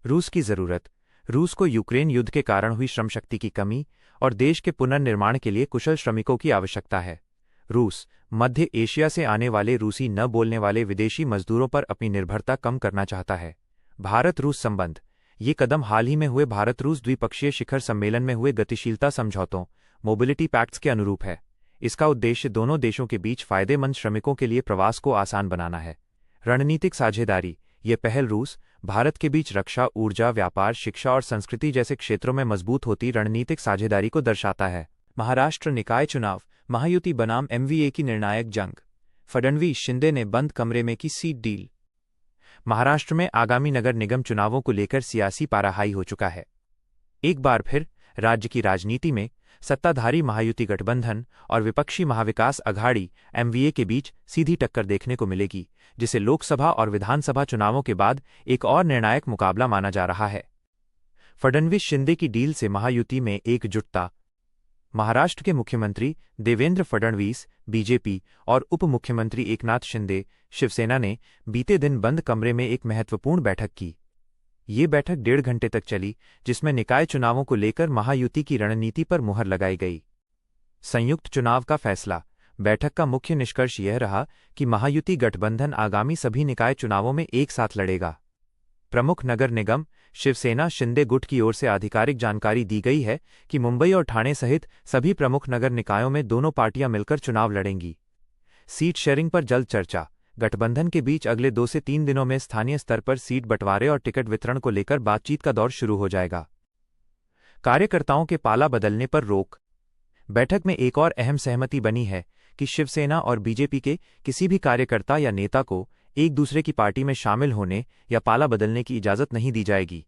रूस की जरूरत। रूस को यूक्रेन युद्ध के कारण हुई श्रमशक्ति की कमी और देश के पुनर्निर्माण के लिए कुशल श्रमिकों की आवश्यकता है। रूस मध्य एशिया से आने वाले रूसी न बोलने वाले विदेशी मजदूरों पर अपनी निर्भरता कम करना चाहता है। भारत रूस संबंध। ये कदम हाल ही में हुए भारत रूस द्विपक्षीय शिखर सम्मेलन में हुए गतिशीलता समझौतों मोबिलिटी पैक्ट्स के अनुरूप है। इसका उद्देश्य दोनों देशों के बीच फायदेमंद श्रमिकों के लिए प्रवास को आसान बनाना है। रणनीतिक साझेदारी। ये पहल रूस भारत के बीच रक्षा, ऊर्जा, व्यापार, शिक्षा और संस्कृति जैसे क्षेत्रों में मजबूत होती रणनीतिक साझेदारी को दर्शाता है। महाराष्ट्र निकाय चुनाव। महायुति बनाम एमवीए की निर्णायक जंग। फडणवीस शिंदे ने बंद कमरे में की सीट डील। महाराष्ट्र में आगामी नगर निगम चुनावों को लेकर सियासी पारा हाई हो चुका है। एक बार फिर राज्य की राजनीति में सत्ताधारी महायुति गठबंधन और विपक्षी महाविकास अघाड़ी एमवीए के बीच सीधी टक्कर देखने को मिलेगी, जिसे लोकसभा और विधानसभा चुनावों के बाद एक और निर्णायक मुकाबला माना जा रहा है। फडणवीस शिंदे की डील से महायुति में एकजुटता। महाराष्ट्र के मुख्यमंत्री देवेंद्र फडणवीस बीजेपी और उप मुख्यमंत्री एकनाथ शिंदे शिवसेना ने बीते दिन बंद कमरे में एक महत्वपूर्ण बैठक की। ये बैठक 1.5 घंटे तक चली, जिसमें निकाय चुनावों को लेकर महायुति की रणनीति पर मुहर लगाई गई। संयुक्त चुनाव का फैसला। बैठक का मुख्य निष्कर्ष यह रहा कि महायुति गठबंधन आगामी सभी निकाय चुनावों में एक साथ लड़ेगा। प्रमुख नगर निगम शिवसेना शिंदे गुट की ओर से आधिकारिक जानकारी दी गई है कि मुंबई और ठाणे सहित सभी प्रमुख नगर निकायों में दोनों पार्टियां मिलकर चुनाव लड़ेंगी। सीट शेयरिंग पर जल्द चर्चा। गठबंधन के बीच अगले 2 से 3 दिनों में स्थानीय स्तर पर सीट बंटवारे और टिकट वितरण को लेकर बातचीत का दौर शुरू हो जाएगा। कार्यकर्ताओं के पाला बदलने पर रोक। बैठक में एक और अहम सहमति बनी है कि शिवसेना और बीजेपी के किसी भी कार्यकर्ता या नेता को एक दूसरे की पार्टी में शामिल होने या पाला बदलने की इजाजत नहीं दी जाएगी।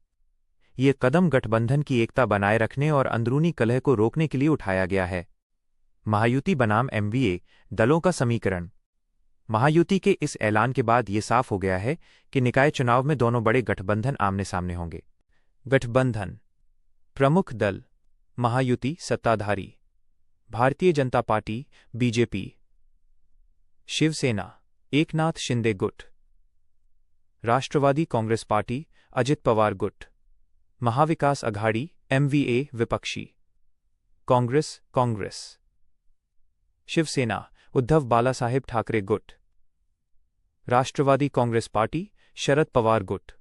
ये कदम गठबंधन की एकता बनाए रखने और अंदरूनी कलह को रोकने के लिए उठाया गया है। महायुति बनाम एमवीए दलों का समीकरण। महायुति के इस ऐलान के बाद ये साफ हो गया है कि निकाय चुनाव में दोनों बड़े गठबंधन आमने सामने होंगे। गठबंधन प्रमुख दल महायुति सत्ताधारी भारतीय जनता पार्टी बीजेपी, शिवसेना एकनाथ शिंदे गुट, राष्ट्रवादी कांग्रेस पार्टी अजित पवार गुट, महाविकास अघाड़ी एमवीए विपक्षी, कांग्रेस, शिवसेना उद्धव बालासाहेब ठाकरे गुट, राष्ट्रवादी कांग्रेस पार्टी शरद पवार गुट।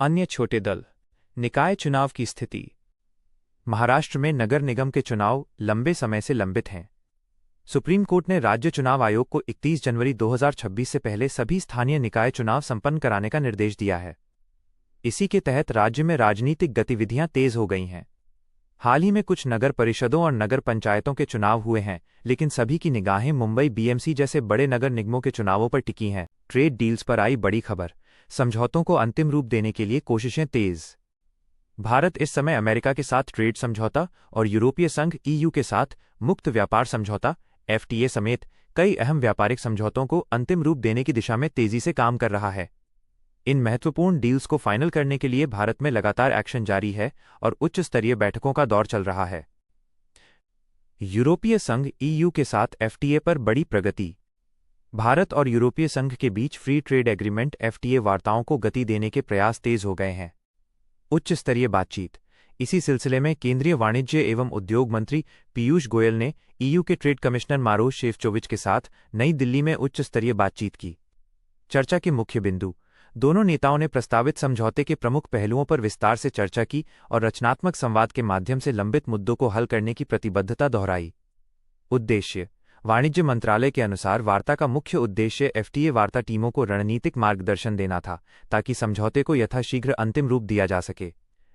अन्य छोटे दल। निकाय चुनाव की स्थिति। महाराष्ट्र में नगर निगम के चुनाव लंबे समय से लंबित हैं। सुप्रीम कोर्ट ने राज्य चुनाव आयोग को 31 जनवरी 2026 से पहले सभी स्थानीय निकाय चुनाव संपन्न कराने का निर्देश दिया है। इसी के तहत राज्य में राजनीतिक गतिविधियां तेज हो गई हैं। हाल ही में कुछ नगर परिषदों और नगर पंचायतों के चुनाव हुए हैं, लेकिन सभी की निगाहें मुंबई बीएमसी जैसे बड़े नगर निगमों के चुनावों पर टिकी हैं। ट्रेड डील्स पर आई बड़ी खबर। समझौतों को अंतिम रूप देने के लिए कोशिशें तेज। भारत इस समय अमेरिका के साथ ट्रेड समझौता और यूरोपीय संघ ईयू के साथ मुक्त व्यापार समझौता एफटीए समेत कई अहम व्यापारिक समझौतों को अंतिम रूप देने की दिशा में तेजी से काम कर रहा है। इन महत्वपूर्ण डील्स को फाइनल करने के लिए भारत में लगातार एक्शन जारी है और उच्च स्तरीय बैठकों का दौर चल रहा है। यूरोपीय संघ ईयू के साथ एफटीए पर बड़ी प्रगति। भारत और यूरोपीय संघ के बीच फ्री ट्रेड एग्रीमेंट एफटीए वार्ताओं को गति देने के प्रयास तेज हो गए हैं। उच्च स्तरीय बातचीत। इसी सिलसिले में केंद्रीय वाणिज्य एवं उद्योग मंत्री पीयूष गोयल ने ईयू के ट्रेड कमिश्नर मारोस शेफचोविच के साथ नई दिल्ली में उच्च स्तरीय बातचीत की। चर्चा के मुख्य बिंदु। दोनों नेताओं ने प्रस्तावित समझौते के प्रमुख पहलुओं पर विस्तार से चर्चा की और रचनात्मक संवाद के माध्यम से लंबित मुद्दों को हल करने की प्रतिबद्धता दोहराई। उद्देश्य। वाणिज्य मंत्रालय के अनुसार वार्ता का मुख्य उद्देश्य एफटीए वार्ता टीमों को रणनीतिक मार्गदर्शन देना था, ताकि समझौते को यथाशीघ्र अंतिम रूप दिया जा सके।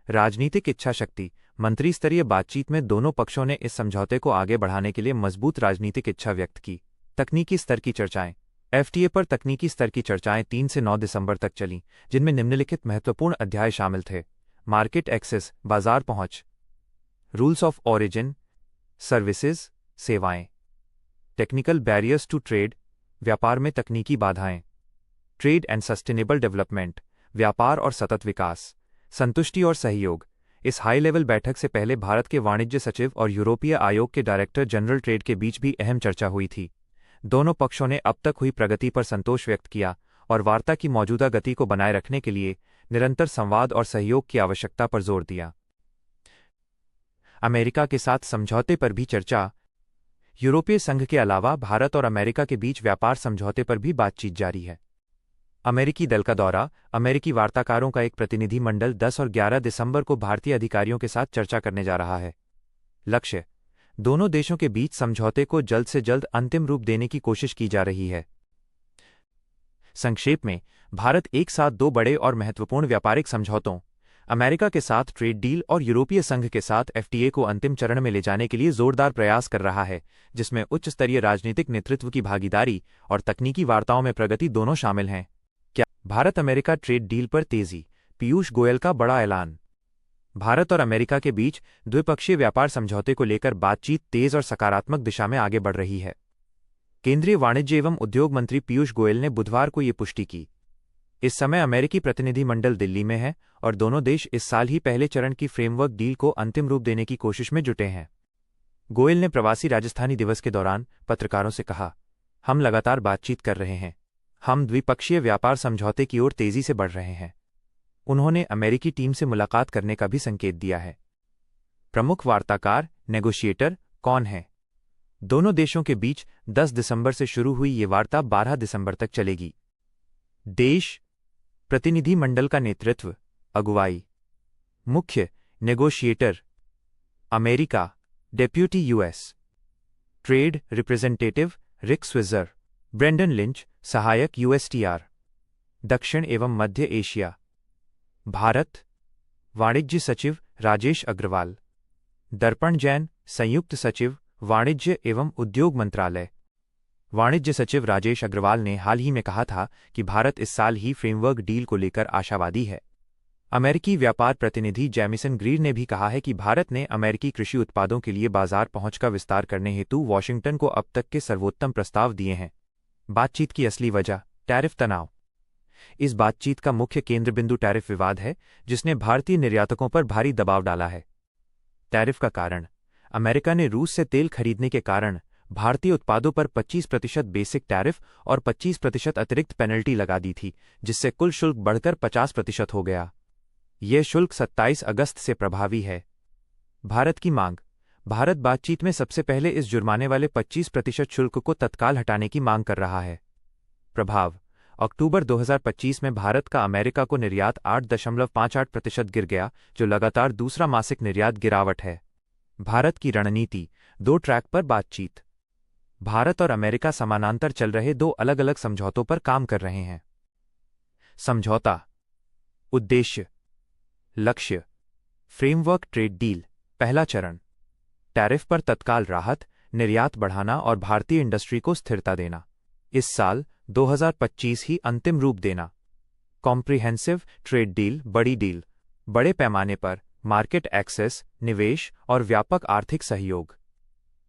राजनीतिक इच्छा शक्ति। मंत्री स्तरीय बातचीत में दोनों पक्षों ने इस समझौते को आगे बढ़ाने के लिए मजबूत राजनीतिक इच्छा व्यक्त की। तकनीकी स्तर की चर्चाएं। एफटीए पर तकनीकी स्तर की चर्चाएं 3 से 9 दिसंबर तक चलीं, जिनमें निम्नलिखित महत्वपूर्ण अध्याय शामिल थे। मार्केट एक्सेस, बाजार पहुंच, रूल्स ऑफ ऑरिजिन, सर्विसेज, सेवाएं, टेक्निकल बैरियर्स टू ट्रेड, व्यापार में तकनीकी बाधाएं, ट्रेड एंड सस्टेनेबल डेवलपमेंट, व्यापार और सतत विकास, संतुष्टि और सहयोग। इस हाई लेवल बैठक से पहले भारत के वाणिज्य सचिव और यूरोपीय आयोग के डायरेक्टर जनरल ट्रेड के बीच भी अहम चर्चा हुई थी। दोनों पक्षों ने अब तक हुई प्रगति पर संतोष व्यक्त किया और वार्ता की मौजूदा गति को बनाए रखने के लिए निरंतर संवाद और सहयोग की आवश्यकता पर जोर दिया। अमेरिका के साथ समझौते पर भी चर्चा। यूरोपीय संघ के अलावा भारत और अमेरिका के बीच व्यापार समझौते पर भी बातचीत जारी है। अमेरिकी दल का दौरा। अमेरिकी वार्ताकारों का एक प्रतिनिधि मंडल 10 और 11 दिसंबर को भारतीय अधिकारियों के साथ चर्चा करने जा रहा है। लक्ष्य। दोनों देशों के बीच समझौते को जल्द से जल्द अंतिम रूप देने की कोशिश की जा रही है। संक्षेप में, भारत एक साथ 2 बड़े और महत्वपूर्ण व्यापारिक समझौतों, अमेरिका के साथ ट्रेड डील और यूरोपीय संघ के साथ एफटीए को अंतिम चरण में ले जाने के लिए जोरदार प्रयास कर रहा है, जिसमें उच्च स्तरीय राजनीतिक नेतृत्व की भागीदारी और तकनीकी वार्ताओं में प्रगति दोनों शामिल हैं। क्या भारत अमेरिका ट्रेड डील पर तेजी। पीयूष गोयल का बड़ा ऐलान। भारत और अमेरिका के बीच द्विपक्षीय व्यापार समझौते को लेकर बातचीत तेज और सकारात्मक दिशा में आगे बढ़ रही है। केंद्रीय वाणिज्य एवं उद्योग मंत्री पीयूष गोयल ने बुधवार को ये पुष्टि की। इस समय अमेरिकी प्रतिनिधिमंडल दिल्ली में है और दोनों देश इस साल ही पहले चरण की फ्रेमवर्क डील को अंतिम रूप देने की कोशिश में जुटे हैं। गोयल ने प्रवासी राजस्थानी दिवस के दौरान पत्रकारों से कहा, हम लगातार बातचीत कर रहे हैं। हम द्विपक्षीय व्यापार समझौते की ओर तेजी से बढ़ रहे हैं। उन्होंने अमेरिकी टीम से मुलाकात करने का भी संकेत दिया है। प्रमुख वार्ताकार, नेगोशिएटर कौन है। दोनों देशों के बीच 10 दिसंबर से शुरू हुई ये वार्ता 12 दिसंबर तक चलेगी। देश। प्रतिनिधिमंडल का नेतृत्व, अगुवाई। मुख्य negotiator, America, deputy US trade representative Rick Switzer, Brendan Lynch, सहायक यूएसटीआर। दक्षिण एवं मध्य एशिया, भारत, वाणिज्य सचिव राजेश अग्रवाल, दर्पण जैन, संयुक्त सचिव, वाणिज्य एवं उद्योग मंत्रालय। वाणिज्य सचिव राजेश अग्रवाल ने हाल ही में कहा था कि भारत इस साल ही फ्रेमवर्क डील को लेकर आशावादी है। अमेरिकी व्यापार प्रतिनिधि जैमिसन ग्रीर ने भी कहा है कि भारत ने अमेरिकी कृषि उत्पादों के लिए बाजार पहुंच का विस्तार करने हेतु वॉशिंगटन को अब तक के सर्वोत्तम प्रस्ताव दिए हैं। बातचीत की असली वजह, टैरिफ तनाव। इस बातचीत का मुख्य केंद्र बिंदु टैरिफ विवाद है, जिसने भारतीय निर्यातकों पर भारी दबाव डाला है। टैरिफ का कारण, अमेरिका ने रूस से तेल खरीदने के कारण भारतीय उत्पादों पर 25% बेसिक टैरिफ और 25% अतिरिक्त पेनल्टी लगा दी थी, जिससे कुल शुल्क बढ़कर 50% हो गया। यह शुल्क 27 अगस्त से प्रभावी है। भारत की मांग, भारत बातचीत में सबसे पहले इस जुर्माने वाले 25% शुल्क को तत्काल हटाने की मांग कर रहा है। प्रभाव, अक्टूबर 2025 में भारत का अमेरिका को निर्यात 8.58% गिर गया, जो लगातार दूसरा मासिक निर्यात गिरावट है। भारत की रणनीति, 2 ट्रैक पर बातचीत। भारत और अमेरिका समानांतर चल रहे 2 अलग अलग समझौतों पर काम कर रहे हैं। समझौता, उद्देश्य, लक्ष्य, फ्रेमवर्क ट्रेड डील। पहला चरण, टैरिफ पर तत्काल राहत, निर्यात बढ़ाना और भारतीय इंडस्ट्री को स्थिरता देना। इस साल 2025 ही अंतिम रूप देना। कॉम्प्रिहेंसिव ट्रेड डील, बड़ी डील, बड़े पैमाने पर मार्केट एक्सेस, निवेश और व्यापक आर्थिक सहयोग।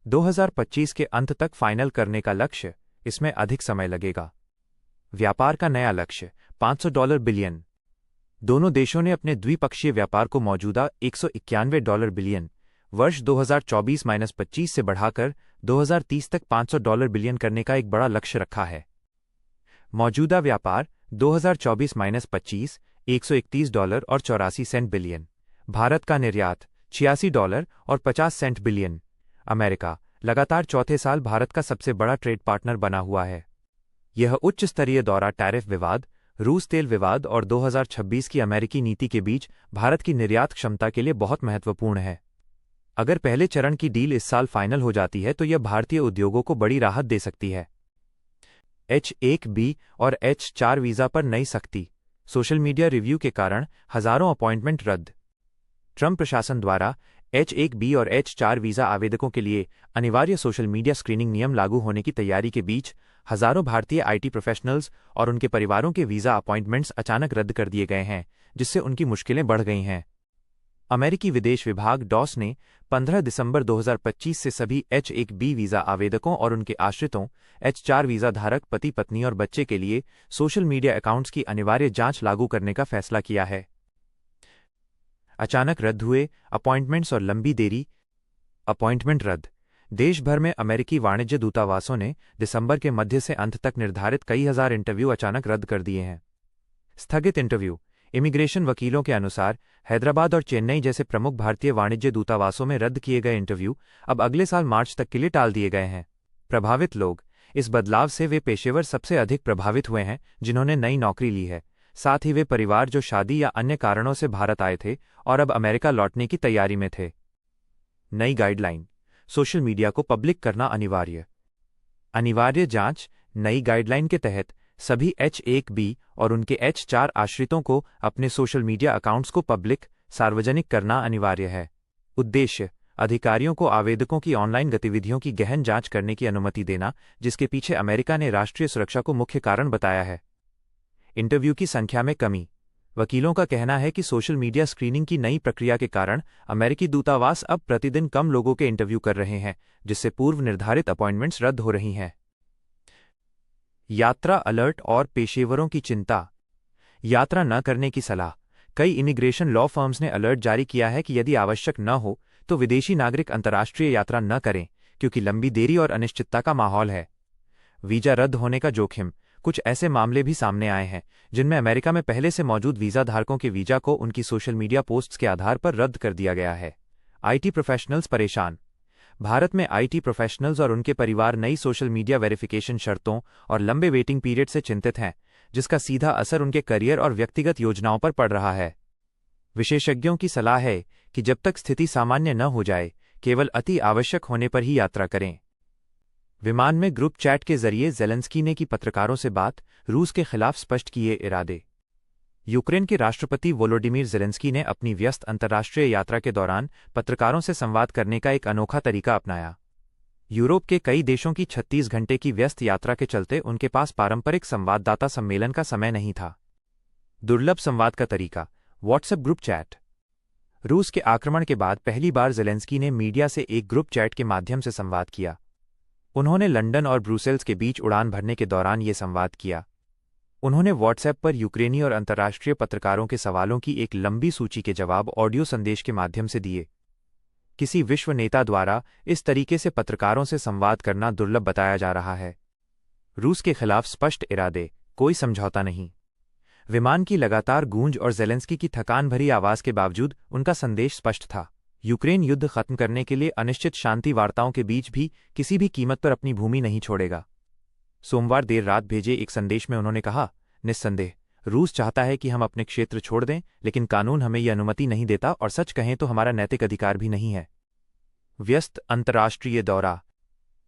2025 के अंत तक फाइनल करने का लक्ष्य, इसमें अधिक समय लगेगा। व्यापार का नया लक्ष्य, $500 बिलियन। दोनों देशों ने अपने द्विपक्षीय व्यापार को मौजूदा $191 बिलियन वर्ष 2024-25 से बढ़ाकर 2030 तक $500 बिलियन करने का एक बड़ा लक्ष्य रखा है। मौजूदा व्यापार 2024-25 $131 और 84 सेंट बिलियन। भारत का निर्यात $86 और 50 सेंट बिलियन। अमेरिका लगातार चौथे साल भारत का सबसे बड़ा ट्रेड पार्टनर बना हुआ है। यह उच्च स्तरीय दौरा टैरिफ विवाद, रूस तेल विवाद और 2026 की अमेरिकी नीति के बीच भारत की निर्यात क्षमता के लिए बहुत महत्वपूर्ण है। अगर पहले चरण की डील इस साल फाइनल हो जाती है तो यह भारतीय उद्योगों को बड़ी राहत दे सकती है। H-1B और H-4 वीजा पर नई सख्ती, सोशल मीडिया रिव्यू के कारण हजारों अपॉइंटमेंट रद्द। ट्रंप प्रशासन द्वारा H-1B और H-4 वीजा आवेदकों के लिए अनिवार्य सोशल मीडिया स्क्रीनिंग नियम लागू होने की तैयारी के बीच हजारों भारतीय आईटी प्रोफेशनल्स और उनके परिवारों के वीजा अपॉइंटमेंट्स अचानक रद्द कर दिए गए हैं, जिससे उनकी मुश्किलें बढ़ गई हैं। अमेरिकी विदेश विभाग डॉस ने 15 दिसंबर 2025 से सभी H-1B वीजा आवेदकों और उनके आश्रितों, H-4 वीजा धारक पति पत्नी और बच्चे के लिए सोशल मीडिया अकाउंट्स की अनिवार्य जांच लागू करने का फैसला किया है। अचानक रद्द हुए अपॉइंटमेंट्स और लंबी देरी। अपॉइंटमेंट रद्द, देश भर में अमेरिकी वाणिज्य दूतावासों ने दिसंबर के मध्य से अंत तक निर्धारित कई हजार इंटरव्यू अचानक रद्द कर दिए हैं। स्थगित इंटरव्यू, इमिग्रेशन वकीलों के अनुसार हैदराबाद और चेन्नई जैसे प्रमुख भारतीय वाणिज्य दूतावासों में रद्द किए गए इंटरव्यू अब अगले साल मार्च तक के लिए टाल दिए गए हैं। प्रभावित लोग, इस बदलाव से वे पेशेवर सबसे अधिक प्रभावित हुए हैं जिन्होंने नई नौकरी ली है, साथ ही वे परिवार जो शादी या अन्य कारणों से भारत आए थे और अब अमेरिका लौटने की तैयारी में थे। नई गाइडलाइन, सोशल मीडिया को पब्लिक करना अनिवार्य। अनिवार्य जांच, नई गाइडलाइन के तहत सभी H-1B और उनके H-4 आश्रितों को अपने सोशल मीडिया अकाउंट्स को पब्लिक, सार्वजनिक करना अनिवार्य है। उद्देश्य, अधिकारियों को आवेदकों की ऑनलाइन गतिविधियों की गहन जांच करने की अनुमति देना, जिसके पीछे अमेरिका ने राष्ट्रीय सुरक्षा को मुख्य कारण बताया है। इंटरव्यू की संख्या में कमी, वकीलों का कहना है कि सोशल मीडिया स्क्रीनिंग की नई प्रक्रिया के कारण अमेरिकी दूतावास अब प्रतिदिन कम लोगों के इंटरव्यू कर रहे हैं, जिससे पूर्व निर्धारित अपॉइंटमेंट्स रद्द हो रही हैं। यात्रा अलर्ट और पेशेवरों की चिंता। यात्रा न करने की सलाह, कई इमिग्रेशन लॉ फर्म्स ने अलर्ट जारी किया है कि यदि आवश्यक न हो तो विदेशी नागरिक अंतर्राष्ट्रीय यात्रा न करें, क्योंकि लंबी देरी और अनिश्चितता का माहौल है। वीजा रद्द होने का जोखिम, कुछ ऐसे मामले भी सामने आए हैं जिनमें अमेरिका में पहले से मौजूद वीजा धारकों के वीजा को उनकी सोशल मीडिया पोस्ट्स के आधार पर रद्द कर दिया गया है। आईटी प्रोफेशनल्स परेशान। भारत में आईटी प्रोफेशनल्स और उनके परिवार नई सोशल मीडिया वेरिफिकेशन शर्तों और लंबे वेटिंग पीरियड से चिंतित हैं, जिसका सीधा असर उनके करियर और व्यक्तिगत योजनाओं पर पड़ रहा है। विशेषज्ञों की सलाह है कि जब तक स्थिति सामान्य न हो जाए, केवल अति आवश्यक होने पर ही यात्रा करें। विमान में ग्रुप चैट के जरिए ज़ेलेंस्की ने की पत्रकारों से बात, रूस के खिलाफ स्पष्ट किए इरादे। यूक्रेन के राष्ट्रपति वोलोडिमीर ज़ेलेंस्की ने अपनी व्यस्त अंतर्राष्ट्रीय यात्रा के दौरान पत्रकारों से संवाद करने का एक अनोखा तरीका अपनाया। यूरोप के कई देशों की 36 घंटे की व्यस्त यात्रा के चलते उनके पास पारंपरिक संवाददाता सम्मेलन का समय नहीं था। दुर्लभ संवाद का तरीका, व्हाट्सएप ग्रुप चैट। रूस के आक्रमण के बाद पहली बार ज़ेलेंस्की ने मीडिया से एक ग्रुप चैट के माध्यम से संवाद किया। उन्होंने लंदन और ब्रुसेल्स के बीच उड़ान भरने के दौरान ये संवाद किया। उन्होंने व्हाट्सएप पर यूक्रेनी और अंतर्राष्ट्रीय पत्रकारों के सवालों की एक लंबी सूची के जवाब ऑडियो संदेश के माध्यम से दिए। किसी विश्व नेता द्वारा इस तरीके से पत्रकारों से संवाद करना दुर्लभ बताया जा रहा है। रूस के खिलाफ स्पष्ट इरादे, कोई समझौता नहीं। विमान की लगातार गूंज और ज़ेलेंस्की की थकान भरी आवाज के बावजूद उनका संदेश स्पष्ट था। यूक्रेन युद्ध खत्म करने के लिए अनिश्चित शांति वार्ताओं के बीच भी किसी भी कीमत पर अपनी भूमि नहीं छोड़ेगा। सोमवार देर रात भेजे एक संदेश में उन्होंने कहा, निस्संदेह रूस चाहता है कि हम अपने क्षेत्र छोड़ दें, लेकिन कानून हमें यह अनुमति नहीं देता और सच कहें तो हमारा नैतिक अधिकार भी नहीं है। व्यस्त अंतर्राष्ट्रीय दौरा।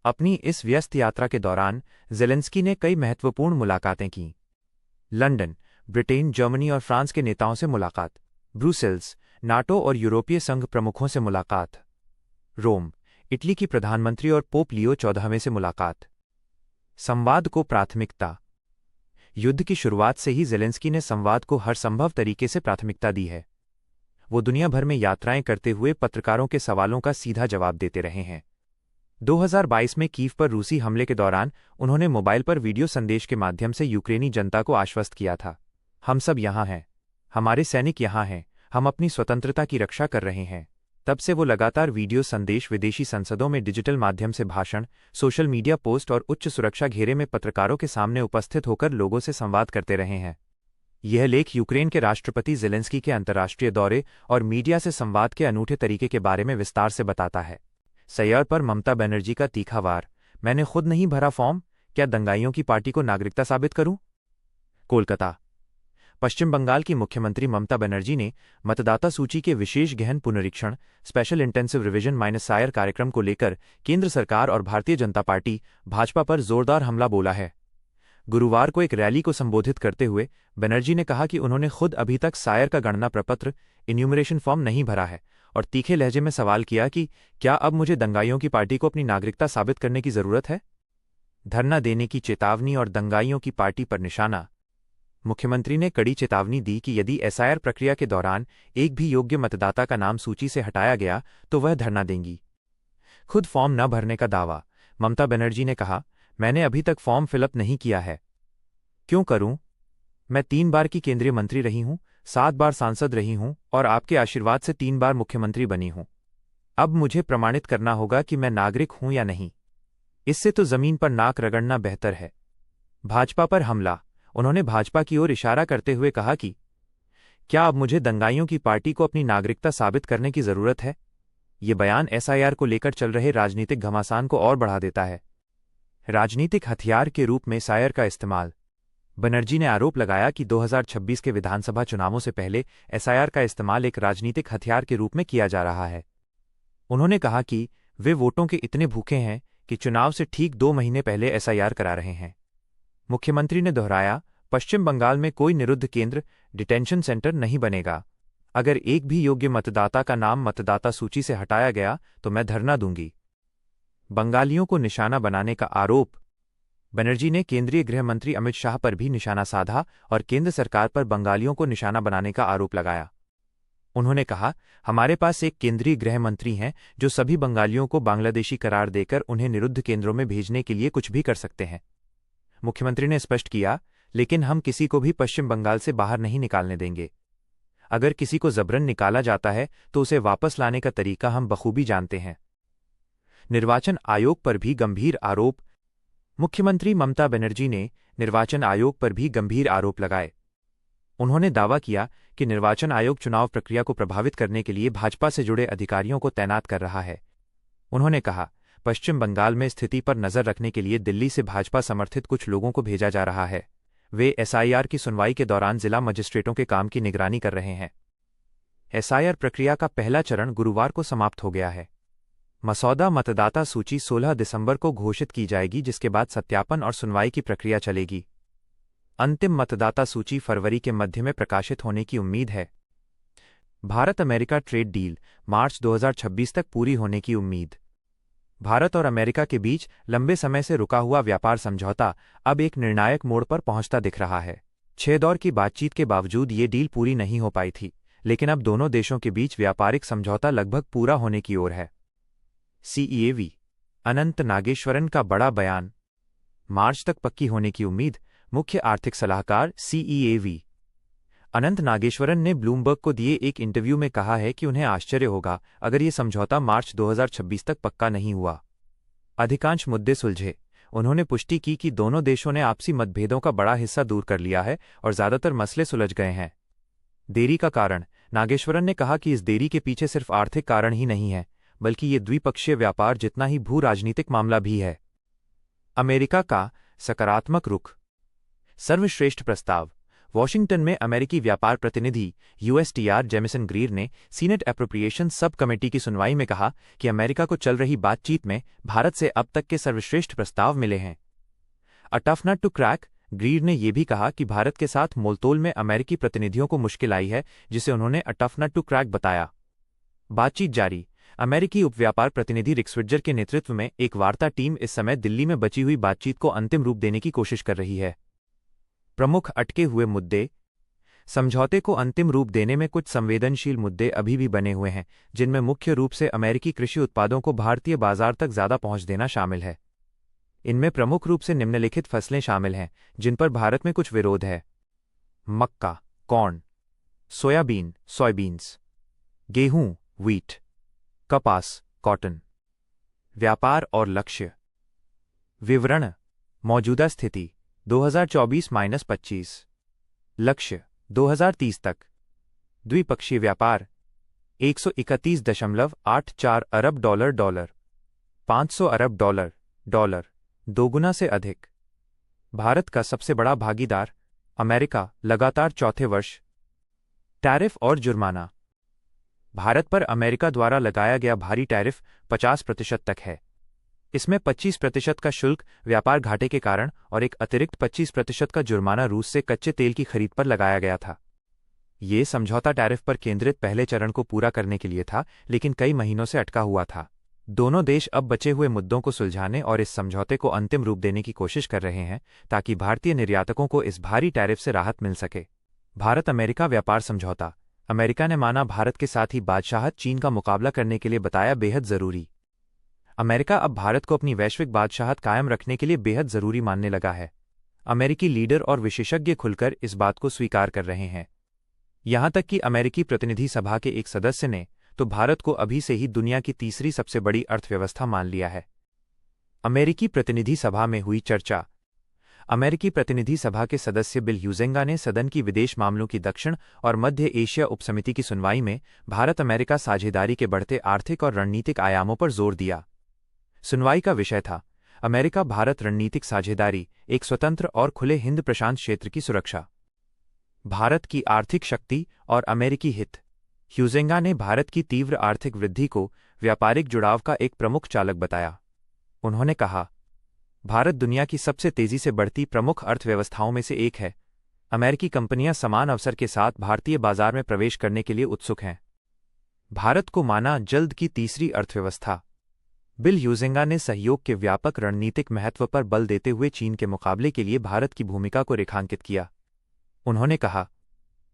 अपनी इस व्यस्त यात्रा के दौरान ज़ेलेंस्की ने कई महत्वपूर्ण मुलाकातें कीं। लंदन, ब्रिटेन, जर्मनी और फ्रांस के नेताओं से मुलाकात। ब्रुसेल्स, नाटो और यूरोपीय संघ प्रमुखों से मुलाकात। रोम, इटली की प्रधानमंत्री और पोप लियो 14वें से मुलाकात। संवाद को प्राथमिकता। युद्ध की शुरुआत से ही ज़ेलेंस्की ने संवाद को हर संभव तरीके से प्राथमिकता दी है। वो दुनिया भर में यात्राएं करते हुए पत्रकारों के सवालों का सीधा जवाब देते रहे हैं। 2022 में कीव पर रूसी हमले के दौरान उन्होंने मोबाइल पर वीडियो संदेश के माध्यम से यूक्रेनी जनता को आश्वस्त किया था, हम सब यहाँ हैं, हमारे सैनिक यहाँ हैं, हम अपनी स्वतंत्रता की रक्षा कर रहे हैं। तब से वो लगातार वीडियो संदेश, विदेशी संसदों में डिजिटल माध्यम से भाषण, सोशल मीडिया पोस्ट और उच्च सुरक्षा घेरे में पत्रकारों के सामने उपस्थित होकर लोगों से संवाद करते रहे हैं। यह लेख यूक्रेन के राष्ट्रपति ज़ेलेंस्की के अंतर्राष्ट्रीय दौरे और मीडिया से संवाद के अनूठे तरीके के बारे में विस्तार से बताता है। सैयार पर ममता बनर्जी का तीखा वार, मैंने खुद नहीं भरा फॉर्म, क्या दंगाइयों की पार्टी को नागरिकता साबित करूं? कोलकाता। पश्चिम बंगाल की मुख्यमंत्री ममता बनर्जी ने मतदाता सूची के विशेष गहन पुनरीक्षण स्पेशल इंटेंसिव रिवीजन -SIR कार्यक्रम को लेकर केंद्र सरकार और भारतीय जनता पार्टी भाजपा पर जोरदार हमला बोला है। गुरुवार को एक रैली को संबोधित करते हुए बनर्जी ने कहा कि उन्होंने खुद अभी तक SIR का गणना प्रपत्र इन्यूमरेशन फॉर्म नहीं भरा है और तीखे लहजे में सवाल किया कि क्या अब मुझे दंगाइयों की पार्टी को अपनी नागरिकता साबित करने की जरूरत है? धरना देने की चेतावनी और दंगाइयों की पार्टी पर निशाना। मुख्यमंत्री ने कड़ी चेतावनी दी कि यदि SIR प्रक्रिया के दौरान एक भी योग्य मतदाता का नाम सूची से हटाया गया तो वह धरना देंगी। खुद फॉर्म न भरने का दावा। ममता बनर्जी ने कहा, मैंने अभी तक फॉर्म फिलअप नहीं किया है। क्यों करूं? मैं 3 बार की केंद्रीय मंत्री रही हूं, 7 बार सांसद रही हूं और आपके आशीर्वाद से 3 बार मुख्यमंत्री बनी हूं। अब मुझे प्रमाणित करना होगा कि मैं नागरिक हूं या नहीं। इससे तो जमीन पर नाक रगड़ना बेहतर है। भाजपा पर हमला। उन्होंने भाजपा की ओर इशारा करते हुए कहा कि क्या अब मुझे दंगाइयों की पार्टी को अपनी नागरिकता साबित करने की जरूरत है? ये बयान SIR को लेकर चल रहे राजनीतिक घमासान को और बढ़ा देता है। राजनीतिक हथियार के रूप में SIR का इस्तेमाल। बनर्जी ने आरोप लगाया कि 2026 के विधानसभा चुनावों से पहले SIR का इस्तेमाल एक राजनीतिक हथियार के रूप में किया जा रहा है। उन्होंने कहा कि वे वोटों के इतने भूखे हैं कि चुनाव से ठीक 2 महीने पहले SIR करा रहे हैं। मुख्यमंत्री ने दोहराया, पश्चिम बंगाल में कोई निरुद्ध केंद्र, डिटेंशन सेंटर नहीं बनेगा। अगर एक भी योग्य मतदाता का नाम मतदाता सूची से हटाया गया तो मैं धरना दूंगी। बंगालियों को निशाना बनाने का आरोप। बनर्जी ने केंद्रीय गृह मंत्री अमित शाह पर भी निशाना साधा और केंद्र सरकार पर बंगालियों को निशाना बनाने का आरोप लगाया। उन्होंने कहा, हमारे पास एक केंद्रीय गृह मंत्री हैं जो सभी बंगालियों को बांग्लादेशी करार देकर उन्हें निरुद्ध केंद्रों में भेजने के लिए कुछ भी कर सकते हैं। मुख्यमंत्री ने स्पष्ट किया, लेकिन हम किसी को भी पश्चिम बंगाल से बाहर नहीं निकालने देंगे। अगर किसी को जबरन निकाला जाता है तो उसे वापस लाने का तरीका हम बखूबी जानते हैं। निर्वाचन आयोग पर भी गंभीर आरोप। मुख्यमंत्री ममता बनर्जी ने निर्वाचन आयोग पर भी गंभीर आरोप लगाए। उन्होंने दावा किया कि निर्वाचन आयोग चुनाव प्रक्रिया को प्रभावित करने के लिए भाजपा से जुड़े अधिकारियों को तैनात कर रहा है। उन्होंने कहा, पश्चिम बंगाल में स्थिति पर नजर रखने के लिए दिल्ली से भाजपा समर्थित कुछ लोगों को भेजा जा रहा है। वे SIR की सुनवाई के दौरान जिला मजिस्ट्रेटों के काम की निगरानी कर रहे हैं। SIR प्रक्रिया का पहला चरण गुरुवार को समाप्त हो गया है। मसौदा मतदाता सूची 16 दिसंबर को घोषित की जाएगी, जिसके बाद सत्यापन और सुनवाई की प्रक्रिया चलेगी। अंतिम मतदाता सूची फरवरी के मध्य में प्रकाशित होने की उम्मीद है। भारत अमेरिका ट्रेड डील मार्च 2026 तक पूरी होने की उम्मीद। भारत और अमेरिका के बीच लंबे समय से रुका हुआ व्यापार समझौता अब एक निर्णायक मोड़ पर पहुंचता दिख रहा है। 6 दौर की बातचीत के बावजूद ये डील पूरी नहीं हो पाई थी, लेकिन अब दोनों देशों के बीच व्यापारिक समझौता लगभग पूरा होने की ओर है। CEAV अनंत नागेश्वरन का बड़ा बयान, मार्च तक पक्की होने की उम्मीद। मुख्य आर्थिक सलाहकार सीईएवी अनंत नागेश्वरन ने ब्लूमबर्ग को दिए एक इंटरव्यू में कहा है कि उन्हें आश्चर्य होगा अगर ये समझौता मार्च 2026 तक पक्का नहीं हुआ। अधिकांश मुद्दे सुलझे। उन्होंने पुष्टि की कि दोनों देशों ने आपसी मतभेदों का बड़ा हिस्सा दूर कर लिया है और ज्यादातर मसले सुलझ गए हैं। देरी का कारण, नागेश्वरन ने कहा कि इस देरी के पीछे सिर्फ आर्थिक कारण ही नहीं है, बल्कि ये द्विपक्षीय व्यापार जितना ही भू राजनीतिक मामला भी है। अमेरिका का सकारात्मक रुख, सर्वश्रेष्ठ प्रस्ताव। वॉशिंगटन में अमेरिकी व्यापार प्रतिनिधि यूएसटीआर जेमिसन ग्रीर ने सीनेट एप्रोप्रिएशन सब कमेटी की सुनवाई में कहा कि अमेरिका को चल रही बातचीत में भारत से अब तक के सर्वश्रेष्ठ प्रस्ताव मिले हैं। A tough nut to crack. Greer ने यह भी कहा कि भारत के साथ मोलतोल में अमेरिकी प्रतिनिधियों को मुश्किल आई है, जिसे उन्होंने a tough nut to crack बताया। बातचीत जारी। अमेरिकी उपव्यापार प्रतिनिधि रिक स्विट्जर के नेतृत्व में एक वार्ता टीम इस समय दिल्ली में बची हुई बातचीत को अंतिम रूप देने की कोशिश कर रही है। प्रमुख अटके हुए मुद्दे, समझौते को अंतिम रूप देने में कुछ संवेदनशील मुद्दे अभी भी बने हुए हैं, जिनमें मुख्य रूप से अमेरिकी कृषि उत्पादों को भारतीय बाजार तक ज्यादा पहुंच देना शामिल है। इनमें प्रमुख रूप से निम्नलिखित फसलें शामिल हैं जिन पर भारत में कुछ विरोध है: मक्का, कॉर्न, सोयाबीन, सॉयबीन्स, गेहूं, व्हीट, कपास, कॉटन। व्यापार और लक्ष्य विवरण, मौजूदा स्थिति 2024-25, लक्ष्य 2030 तक। द्विपक्षीय व्यापार 131.84 अरब डॉलर, 500 अरब डॉलर, दोगुना से अधिक। भारत का सबसे बड़ा भागीदार अमेरिका लगातार चौथे वर्ष। टैरिफ और जुर्माना, भारत पर अमेरिका द्वारा लगाया गया भारी टैरिफ 50% तक है। इसमें 25% का शुल्क व्यापार घाटे के कारण और एक अतिरिक्त 25% का जुर्माना रूस से कच्चे तेल की खरीद पर लगाया गया था। ये समझौता टैरिफ पर केंद्रित पहले चरण को पूरा करने के लिए था, लेकिन कई महीनों से अटका हुआ था। दोनों देश अब बचे हुए मुद्दों को सुलझाने और इस समझौते को अंतिम रूप देने की कोशिश कर रहे हैं ताकि भारतीय निर्यातकों को इस भारी टैरिफ से राहत मिल सके। भारत अमेरिका व्यापार समझौता, अमेरिका ने माना भारत के साथ ही बादशाहत चीन का मुकाबला करने के लिए बताया बेहद जरूरी। अमेरिका अब भारत को अपनी वैश्विक बादशाहत कायम रखने के लिए बेहद जरूरी मानने लगा है। अमेरिकी लीडर और विशेषज्ञ खुलकर इस बात को स्वीकार कर रहे हैं। यहां तक कि अमेरिकी प्रतिनिधि सभा के एक सदस्य ने तो भारत को अभी से ही दुनिया की तीसरी सबसे बड़ी अर्थव्यवस्था मान लिया है। अमेरिकी प्रतिनिधि सभा में हुई चर्चा। अमेरिकी प्रतिनिधि सभा के सदस्य बिल ह्यूजेंगा ने सदन की विदेश मामलों की दक्षिण और मध्य एशिया उपसमिति की सुनवाई में भारत अमेरिका साझेदारी के बढ़ते आर्थिक और रणनीतिक आयामों पर जोर दिया। सुनवाई का विषय था अमेरिका भारत रणनीतिक साझेदारी, एक स्वतंत्र और खुले हिंद प्रशांत क्षेत्र की सुरक्षा, भारत की आर्थिक शक्ति और अमेरिकी हित। ह्यूजेंगा ने भारत की तीव्र आर्थिक वृद्धि को व्यापारिक जुड़ाव का एक प्रमुख चालक बताया। उन्होंने कहा, भारत दुनिया की सबसे तेजी से बढ़ती प्रमुख अर्थव्यवस्थाओं में से एक है। अमेरिकी कंपनियां समान अवसर के साथ भारतीय बाजार में प्रवेश करने के लिए उत्सुक हैं। भारत को माना जल्द की तीसरी अर्थव्यवस्था। बिल ह्यूजेंगा ने सहयोग के व्यापक रणनीतिक महत्व पर बल देते हुए चीन के मुकाबले के लिए भारत की भूमिका को रेखांकित किया। उन्होंने कहा,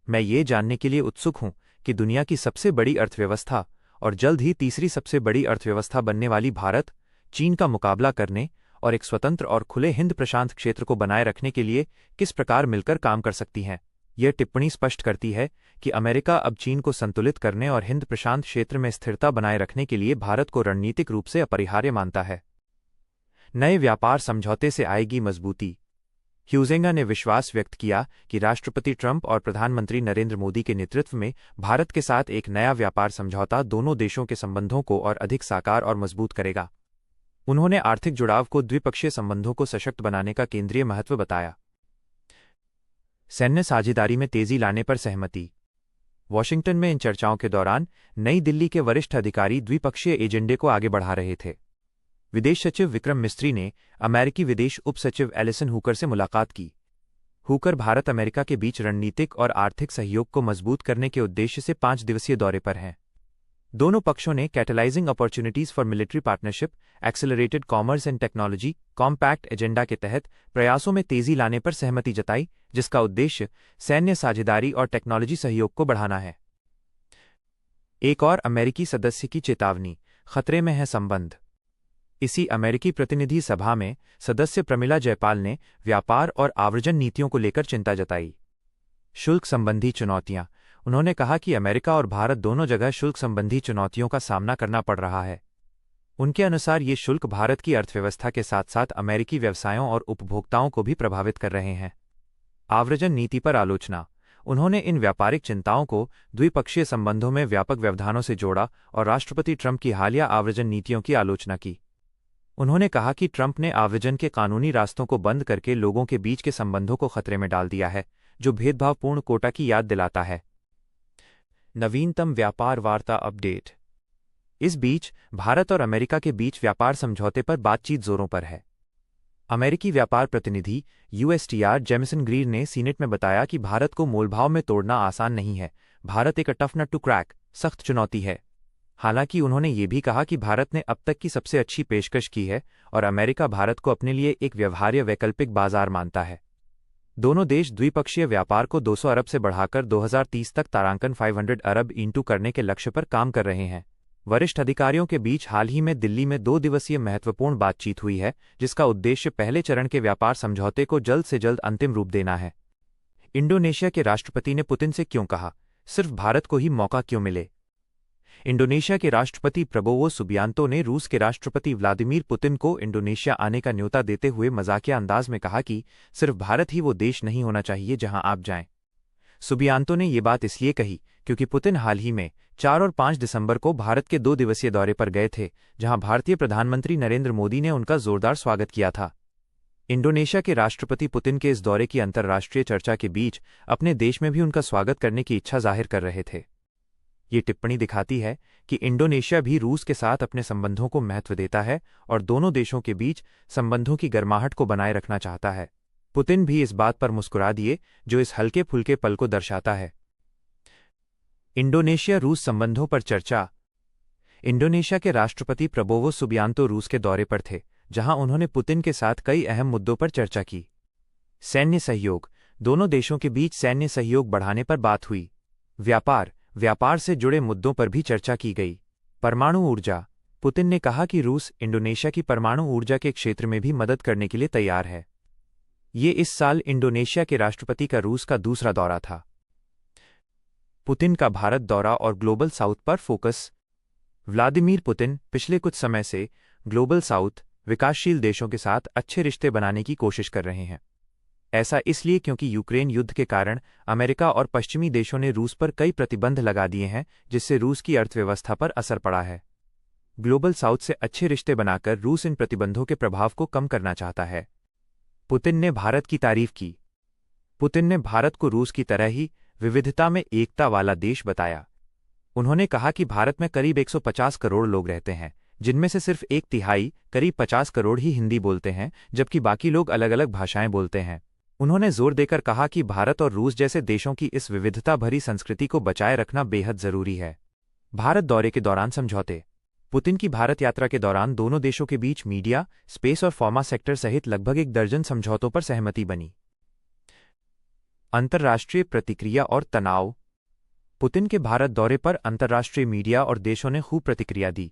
मैं ये जानने के लिए उत्सुक हूं कि दुनिया की सबसे बड़ी अर्थव्यवस्था और जल्द ही तीसरी सबसे बड़ी अर्थव्यवस्था बनने वाली भारत, चीन का मुकाबला करने और एक स्वतंत्र और खुले हिंद प्रशांत क्षेत्र को बनाए रखने के लिए किस प्रकार मिलकर काम कर सकती हैं। यह टिप्पणी स्पष्ट करती है कि अमेरिका अब चीन को संतुलित करने और हिंद प्रशांत क्षेत्र में स्थिरता बनाए रखने के लिए भारत को रणनीतिक रूप से अपरिहार्य मानता है। नए व्यापार समझौते से आएगी मजबूती। ह्यूजेंगा ने विश्वास व्यक्त किया कि राष्ट्रपति ट्रंप और प्रधानमंत्री नरेंद्र मोदी के नेतृत्व में भारत के साथ एक नया व्यापार समझौता दोनों देशों के संबंधों को और अधिक साकार और मजबूत करेगा। उन्होंने आर्थिक जुड़ाव को द्विपक्षीय संबंधों को सशक्त बनाने का केंद्रीय महत्व बताया। सैन्य साझेदारी में तेजी लाने पर सहमति। वॉशिंगटन में इन चर्चाओं के दौरान नई दिल्ली के वरिष्ठ अधिकारी द्विपक्षीय एजेंडे को आगे बढ़ा रहे थे। विदेश सचिव विक्रम मिस्त्री ने अमेरिकी विदेश उप सचिव एलिसन हुकर से मुलाकात की। हुकर भारत अमेरिका के बीच रणनीतिक और आर्थिक सहयोग को मजबूत करने के उद्देश्य से 5 दिवसीय दौरे पर हैं। दोनों पक्षों ने catalysing opportunities for military partnership, accelerated commerce and technology compact agenda के तहत प्रयासों में तेजी लाने पर सहमति जताई, जिसका उद्देश्य सैन्य साझेदारी और टेक्नोलॉजी सहयोग को बढ़ाना है। एक और अमेरिकी सदस्य की चेतावनी, खतरे में है संबंध। इसी अमेरिकी प्रतिनिधि सभा में सदस्य प्रमिला जयपाल ने व्यापार और आव्रजन नीतियों को लेकर चिंता जताई। शुल्क संबंधी चुनौतियां। उन्होंने कहा कि अमेरिका और भारत दोनों जगह शुल्क संबंधी चुनौतियों का सामना करना पड़ रहा है। उनके अनुसार ये शुल्क भारत की अर्थव्यवस्था के साथ साथ अमेरिकी व्यवसायों और उपभोक्ताओं को भी प्रभावित कर रहे हैं। आव्रजन नीति पर आलोचना। उन्होंने इन व्यापारिक चिंताओं को द्विपक्षीय संबंधों में व्यापक व्यवधानों से जोड़ा और राष्ट्रपति ट्रंप की हालिया आव्रजन नीतियों की आलोचना की। उन्होंने कहा कि ट्रंप ने आव्रजन के कानूनी रास्तों को बंद करके लोगों के बीच के संबंधों को खतरे में डाल दिया है, जो भेदभावपूर्ण कोटा की याद दिलाता है। नवीनतम व्यापार वार्ता अपडेट। इस बीच भारत और अमेरिका के बीच व्यापार समझौते पर बातचीत जोरों पर है। अमेरिकी व्यापार प्रतिनिधि USTR जेमिसन ग्रीर ने सीनेट में बताया कि भारत को मोलभाव में तोड़ना आसान नहीं है। भारत एक टफ नट टू क्रैक, सख्त चुनौती है। हालांकि उन्होंने ये भी कहा कि भारत ने अब तक की सबसे अच्छी पेशकश की है और अमेरिका भारत को अपने लिए एक व्यवहार्य वैकल्पिक बाजार मानता है। दोनों देश द्विपक्षीय व्यापार को 200 अरब से बढ़ाकर 2030 तक तारांकन 500 अरब इंटू करने के लक्ष्य पर काम कर रहे हैं। वरिष्ठ अधिकारियों के बीच हाल ही में दिल्ली में 2 दिवसीय महत्वपूर्ण बातचीत हुई है, जिसका उद्देश्य पहले चरण के व्यापार समझौते को जल्द से जल्द अंतिम रूप देना है। इंडोनेशिया के राष्ट्रपति ने पुतिन से क्यों कहा, सिर्फ भारत को ही मौका क्यों मिले? इंडोनेशिया के राष्ट्रपति प्रबोवो सुबियांतो ने रूस के राष्ट्रपति व्लादिमीर पुतिन को इंडोनेशिया आने का न्योता देते हुए मजाकिया अंदाज में कहा कि सिर्फ भारत ही वो देश नहीं होना चाहिए जहां आप जाएं। सुबियांतो ने ये बात इसलिए कही क्योंकि पुतिन हाल ही में 4 और 5 दिसंबर को भारत के 2 दिवसीय दौरे पर गए थे, जहां भारतीय प्रधानमंत्री नरेंद्र मोदी ने उनका जोरदार स्वागत किया था। इंडोनेशिया के राष्ट्रपति पुतिन के इस दौरे की अंतर्राष्ट्रीय चर्चा के बीच अपने देश में भी उनका स्वागत करने की इच्छा जाहिर कर रहे थे। ये टिप्पणी दिखाती है कि इंडोनेशिया भी रूस के साथ अपने संबंधों को महत्व देता है और दोनों देशों के बीच संबंधों की गर्माहट को बनाए रखना चाहता है। पुतिन भी इस बात पर मुस्कुरा दिए, जो इस हल्के फुल्के पल को दर्शाता है। इंडोनेशिया रूस संबंधों पर चर्चा। इंडोनेशिया के राष्ट्रपति प्रबोवो सुबियांतो रूस के दौरे पर थे, जहां उन्होंने पुतिन के साथ कई अहम मुद्दों पर चर्चा की। सैन्य सहयोग। दोनों देशों के बीच सैन्य सहयोग बढ़ाने पर बात हुई। व्यापार से जुड़े मुद्दों पर भी चर्चा की गई। परमाणु ऊर्जा। पुतिन ने कहा कि रूस इंडोनेशिया की परमाणु ऊर्जा के क्षेत्र में भी मदद करने के लिए तैयार है। ये इस साल इंडोनेशिया के राष्ट्रपति का रूस का दूसरा दौरा था। पुतिन का भारत दौरा और ग्लोबल साउथ पर फोकस। व्लादिमीर पुतिन पिछले कुछ समय से ग्लोबल साउथ, विकासशील देशों के साथ अच्छे रिश्ते बनाने की कोशिश कर रहे हैं। ऐसा इसलिए क्योंकि यूक्रेन युद्ध के कारण अमेरिका और पश्चिमी देशों ने रूस पर कई प्रतिबंध लगा दिए हैं, जिससे रूस की अर्थव्यवस्था पर असर पड़ा है। ग्लोबल साउथ से अच्छे रिश्ते बनाकर रूस इन प्रतिबंधों के प्रभाव को कम करना चाहता है। पुतिन ने भारत की तारीफ की। पुतिन ने भारत को रूस की तरह ही विविधता में एकता वाला देश बताया। उन्होंने कहा कि भारत में करीब 150 करोड़ लोग रहते हैं, जिनमें से सिर्फ 1/3 करीब 50 करोड़ ही हिंदी बोलते हैं, जबकि बाकी लोग अलग अलग भाषाएं बोलते हैं। उन्होंने जोर देकर कहा कि भारत और रूस जैसे देशों की इस विविधता भरी संस्कृति को बचाए रखना बेहद जरूरी है। भारत दौरे के दौरान समझौते। पुतिन की भारत यात्रा के दौरान दोनों देशों के बीच मीडिया, स्पेस और फार्मा सेक्टर सहित लगभग 1 दर्जन समझौतों पर सहमति बनी। अंतर्राष्ट्रीय प्रतिक्रिया और तनाव। पुतिन के भारत दौरे पर अंतर्राष्ट्रीय मीडिया और देशों ने खूब प्रतिक्रिया दी।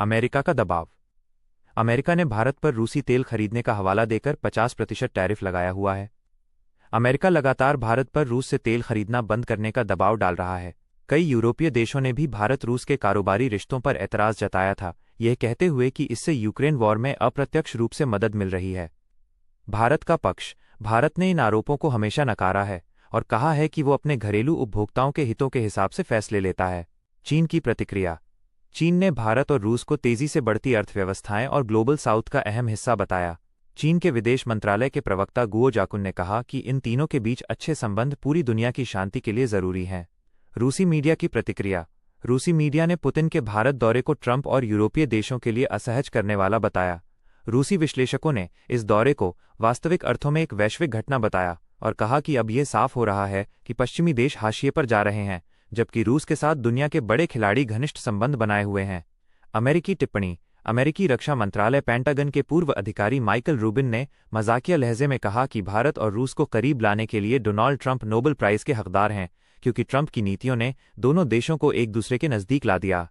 अमेरिका का दबाव। अमेरिका ने भारत पर रूसी तेल खरीदने का हवाला देकर 50% टैरिफ लगाया हुआ है। अमेरिका लगातार भारत पर रूस से तेल खरीदना बंद करने का दबाव डाल रहा है। कई यूरोपीय देशों ने भी भारत रूस के कारोबारी रिश्तों पर एतराज जताया था, यह कहते हुए कि इससे यूक्रेन वॉर में अप्रत्यक्ष रूप से मदद मिल रही है। भारत का पक्ष। भारत ने इन आरोपों को हमेशा नकारा है और कहा है कि वो अपने घरेलू उपभोक्ताओं के हितों के हिसाब से फैसले लेता है। चीन की प्रतिक्रिया। चीन ने भारत और रूस को तेजी से बढ़ती अर्थव्यवस्थाएं और ग्लोबल साउथ का अहम हिस्सा बताया। चीन के विदेश मंत्रालय के प्रवक्ता गुओ जाकुन ने कहा कि इन तीनों के बीच अच्छे संबंध पूरी दुनिया की शांति के लिए जरूरी हैं। रूसी मीडिया की प्रतिक्रिया। रूसी मीडिया ने पुतिन के भारत दौरे को ट्रंप और यूरोपीय देशों के लिए असहज करने वाला बताया। रूसी विश्लेषकों ने इस दौरे को वास्तविक अर्थों में एक वैश्विक घटना बताया और कहा कि अब यह साफ हो रहा है कि पश्चिमी देश हाशिए पर जा रहे हैं, जबकि रूस के साथ दुनिया के बड़े खिलाड़ी घनिष्ठ संबंध बनाए हुए हैं। अमेरिकी टिप्पणी। अमेरिकी रक्षा मंत्रालय पेंटागन के पूर्व अधिकारी माइकल रूबिन ने मजाकिया लहजे में कहा कि भारत और रूस को करीब लाने के लिए डोनाल्ड ट्रंप नोबेल प्राइज के हकदार हैं, क्योंकि ट्रंप की नीतियों ने दोनों देशों को एक दूसरे के नजदीक ला दिया।